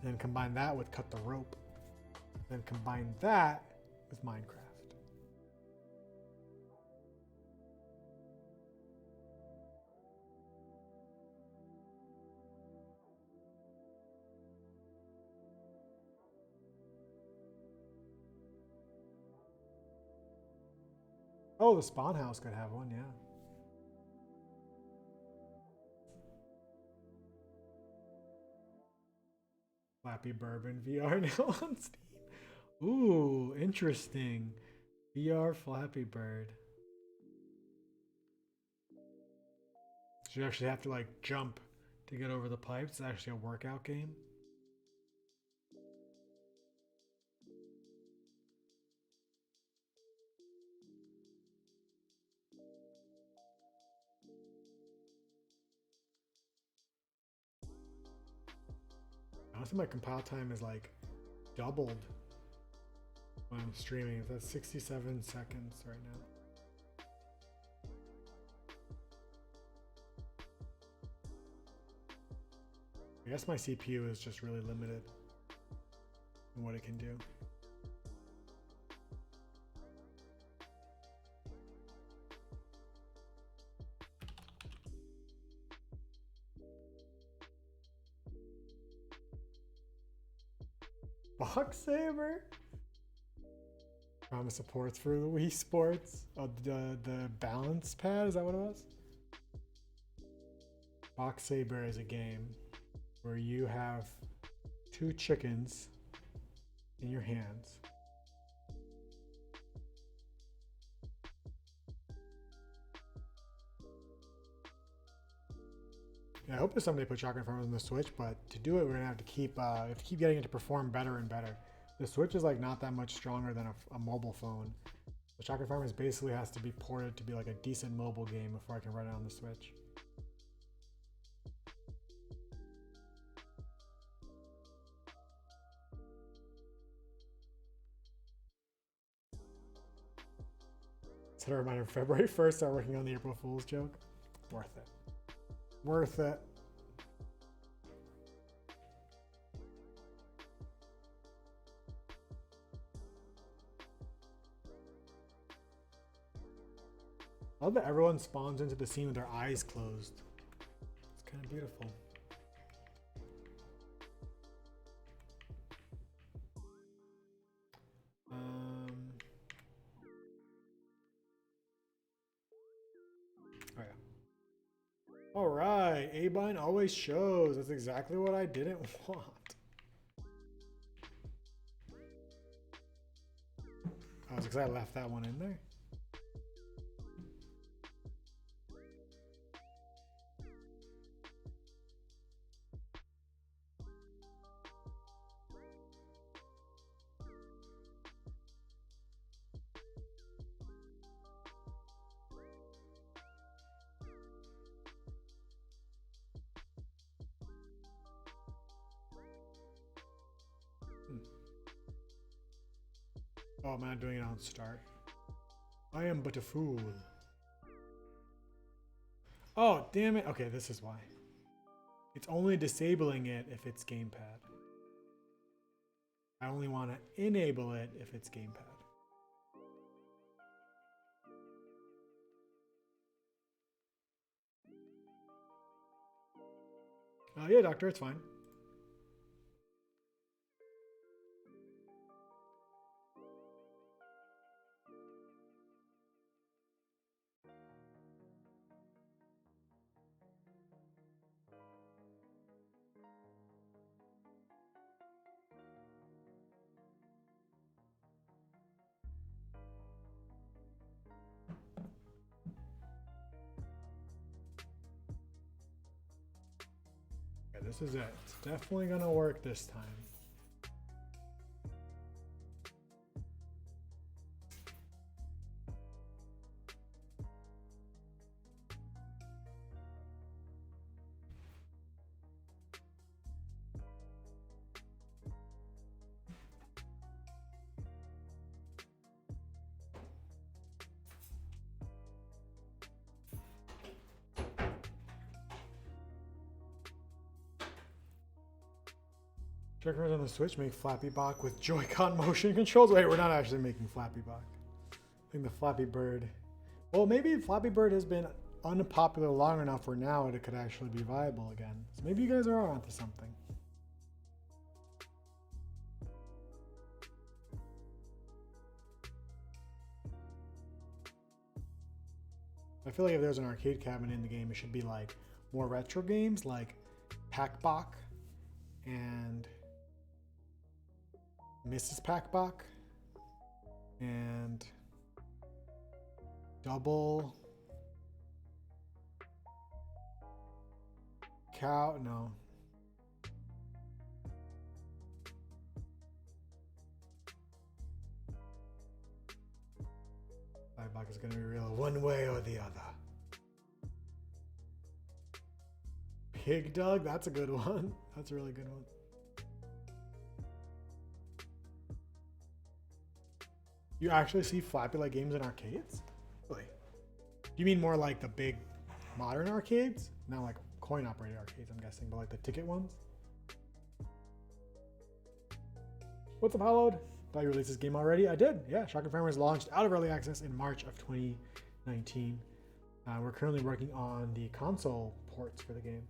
Then combine that with cut the rope. Then combine that with Minecraft. Oh, the spawn house could have one, yeah. Flappy Bourbon VR now on Steam. Ooh, interesting. VR Flappy Bird. So you actually have to like jump to get over the pipes. It's actually a workout game. Honestly, my compile time is like doubled when I'm streaming. That's 67 seconds right now. I guess my CPU is just really limited in what it can do. Box Saber? Promise supports for the Wii Sports. Oh, the balance pad, is that what it was? Box Saber is a game where you have two chickens in your hands. Yeah, I hope to someday put Shotgun Farmers on the Switch, but to do it, we're gonna have to keep getting it to perform better and better. The Switch is like not that much stronger than a mobile phone. The Shotgun Farmers basically has to be ported to be like a decent mobile game before I can run it on the Switch. Set a reminder, February 1st, start working on the April Fool's joke. Worth it. Worth it. I love that everyone spawns into the scene with their eyes closed. It's kind of beautiful. Oh yeah. All right, A-Bind always shows. That's exactly what I didn't want. I was excited I left that one in there. Oh, I'm not doing it on start. I am but a fool. Oh, damn it. Okay, this is why. It's only disabling it if it's gamepad. I only want to enable it if it's gamepad. Yeah, doctor, it's fine. Okay, this is it. It's definitely gonna work this time. JetBrains on the Switch make Flappy Bach with Joy-Con motion controls. Wait, we're not actually making Flappy Bach. I think the Flappy Bird. Well, maybe Flappy Bird has been unpopular long enough where now it could actually be viable again. So maybe you guys are onto something. I feel like if there's an arcade cabinet in the game, it should be like more retro games like Pac-Bach and Mrs. Pac-Bach and Double Cow. No. Pac-Bach is going to be real one way or the other. Pig Dog, that's a good one. That's a really good one. You actually see Flappy like games in arcades? Really? You mean more like the big modern arcades? Not like coin operated arcades, I'm guessing, but like the ticket ones? What's up, Hollowed? Thought you released this game already? I did, yeah. Shotgun Farmers launched out of early access in March of 2019. We're currently working on the console ports for the game.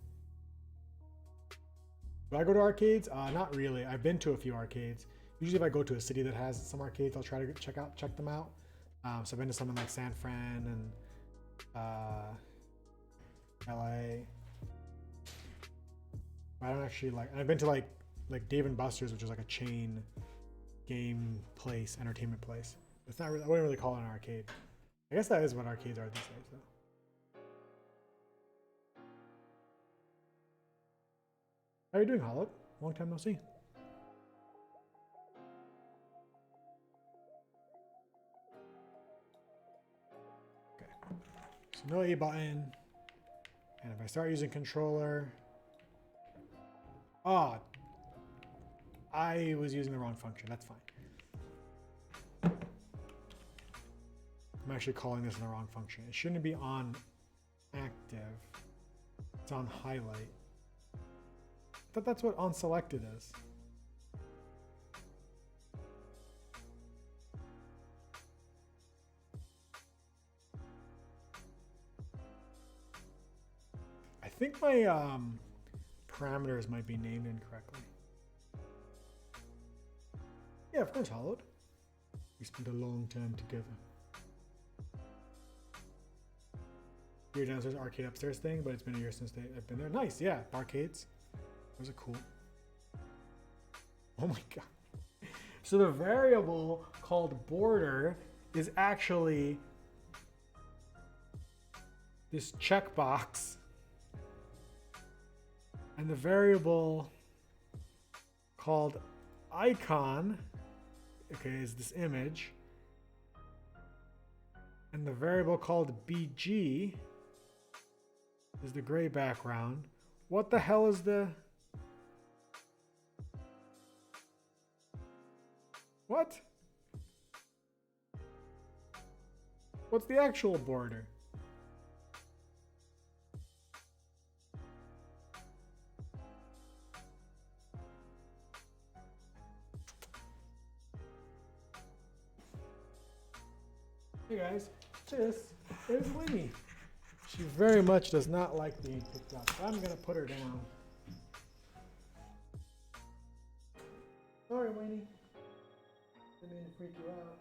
Do I go to arcades? Not really. I've been to a few arcades. Usually if I go to a city that has some arcades, I'll try to check them out. So I've been to something like San Fran and LA. I don't actually like, I've been to like Dave and Buster's, which is like a chain game place, entertainment place. It's not really, I wouldn't really call it an arcade. I guess that is what arcades are these days though. How are you doing, Hollowed? Long time no see. Okay. So no A button. And if I start using controller. Oh, I was using the wrong function. That's fine. I'm actually calling this in the wrong function. It shouldn't be on active. It's on highlight. I thought that's what on selected is. I think my parameters might be named incorrectly. Yeah, of course, Hollowed. We spent a long time together. Your downstairs arcade upstairs thing, but it's been a year since I've been there. Nice, yeah, arcades. Those are cool. Oh my god. So the variable called border is actually this checkbox. And the variable called icon, okay, is this image. And the variable called BG is the gray background. What the hell is the... What? What's the actual border? Hey guys, this is Winnie. She very much does not like being picked up, so I'm gonna put her down. Sorry, Winnie. Didn't mean to freak you out.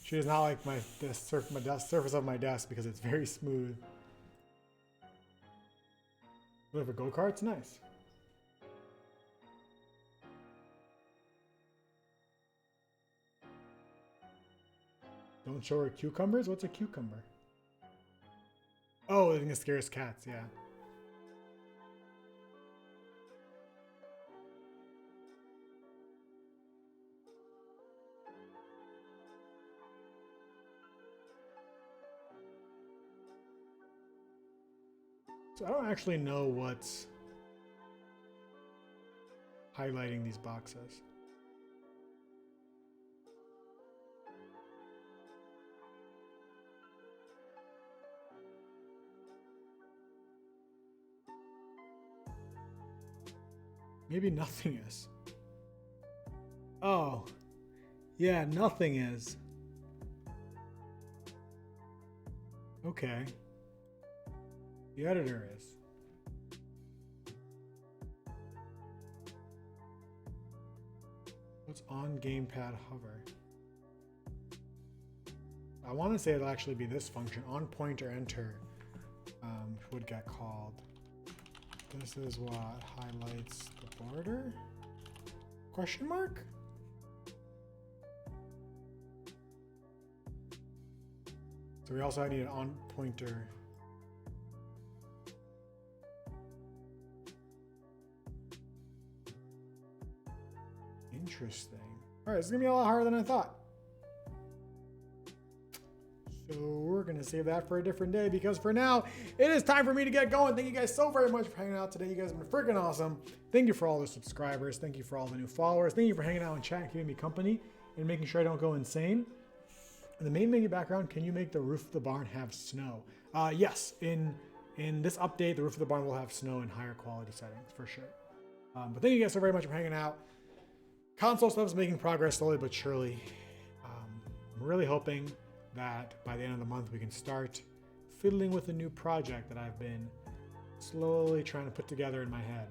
She does not like the surface of my desk because it's very smooth. Look for go-karts, nice. Don't show her cucumbers? What's a cucumber? Oh, I think it scares cats, yeah. So I don't actually know what's highlighting these boxes. Maybe nothing is. Oh, yeah, nothing is. Okay. The editor is. What's on gamepad hover? I want to say it'll actually be this function, on pointer enter, would get called. This is what highlights the border? Question mark? So we also need an on pointer. Interesting. All right, this is gonna be a lot harder than I thought. So we're gonna save that for a different day because for now, it is time for me to get going. Thank you guys so very much for hanging out today. You guys have been freaking awesome. Thank you for all the subscribers. Thank you for all the new followers. Thank you for hanging out and chat, keeping me company, and making sure I don't go insane. In the main menu background, can you make the roof of the barn have snow? Yes, in this update, the roof of the barn will have snow in higher quality settings for sure. But thank you guys so very much for hanging out. Console stuff is making progress slowly but surely. I'm really hoping that by the end of the month we can start fiddling with a new project that I've been slowly trying to put together in my head.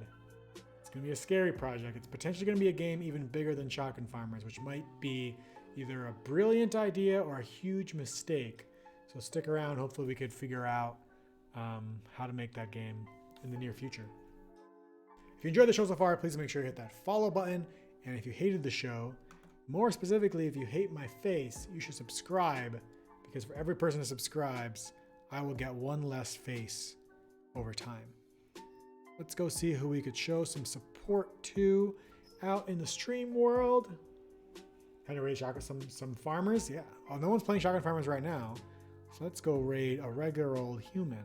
It's going to be a scary project. It's potentially going to be a game even bigger than Shotgun Farmers, which might be either a brilliant idea or a huge mistake. So stick around. Hopefully we could figure out how to make that game in the near future. If you enjoyed the show so far, please make sure you hit that follow button. And if you hated the show, more specifically, if you hate my face, you should subscribe, because for every person who subscribes, I will get one less face over time. Let's go see who we could show some support to out in the stream world. Kind of raid some farmers? Yeah. Oh, no one's playing Shotgun Farmers right now. So let's go raid a regular old human.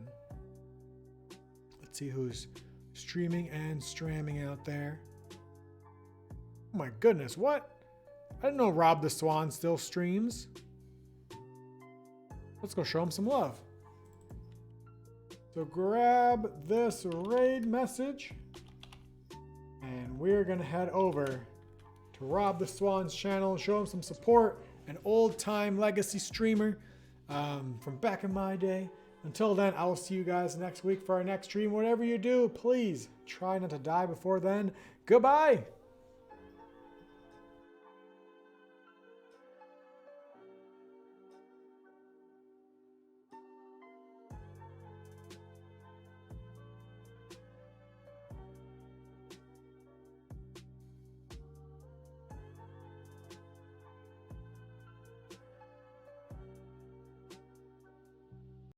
Let's see who's streaming and stramming out there. Oh my goodness, what? I didn't know Rob the Swan still streams. Let's go show him some love. So grab this raid message and we're gonna head over to Rob the Swan's channel and show him some support. An old time legacy streamer from back in my day. Until then, I will see you guys next week for our next stream. Whatever you do, please try not to die before then. Goodbye.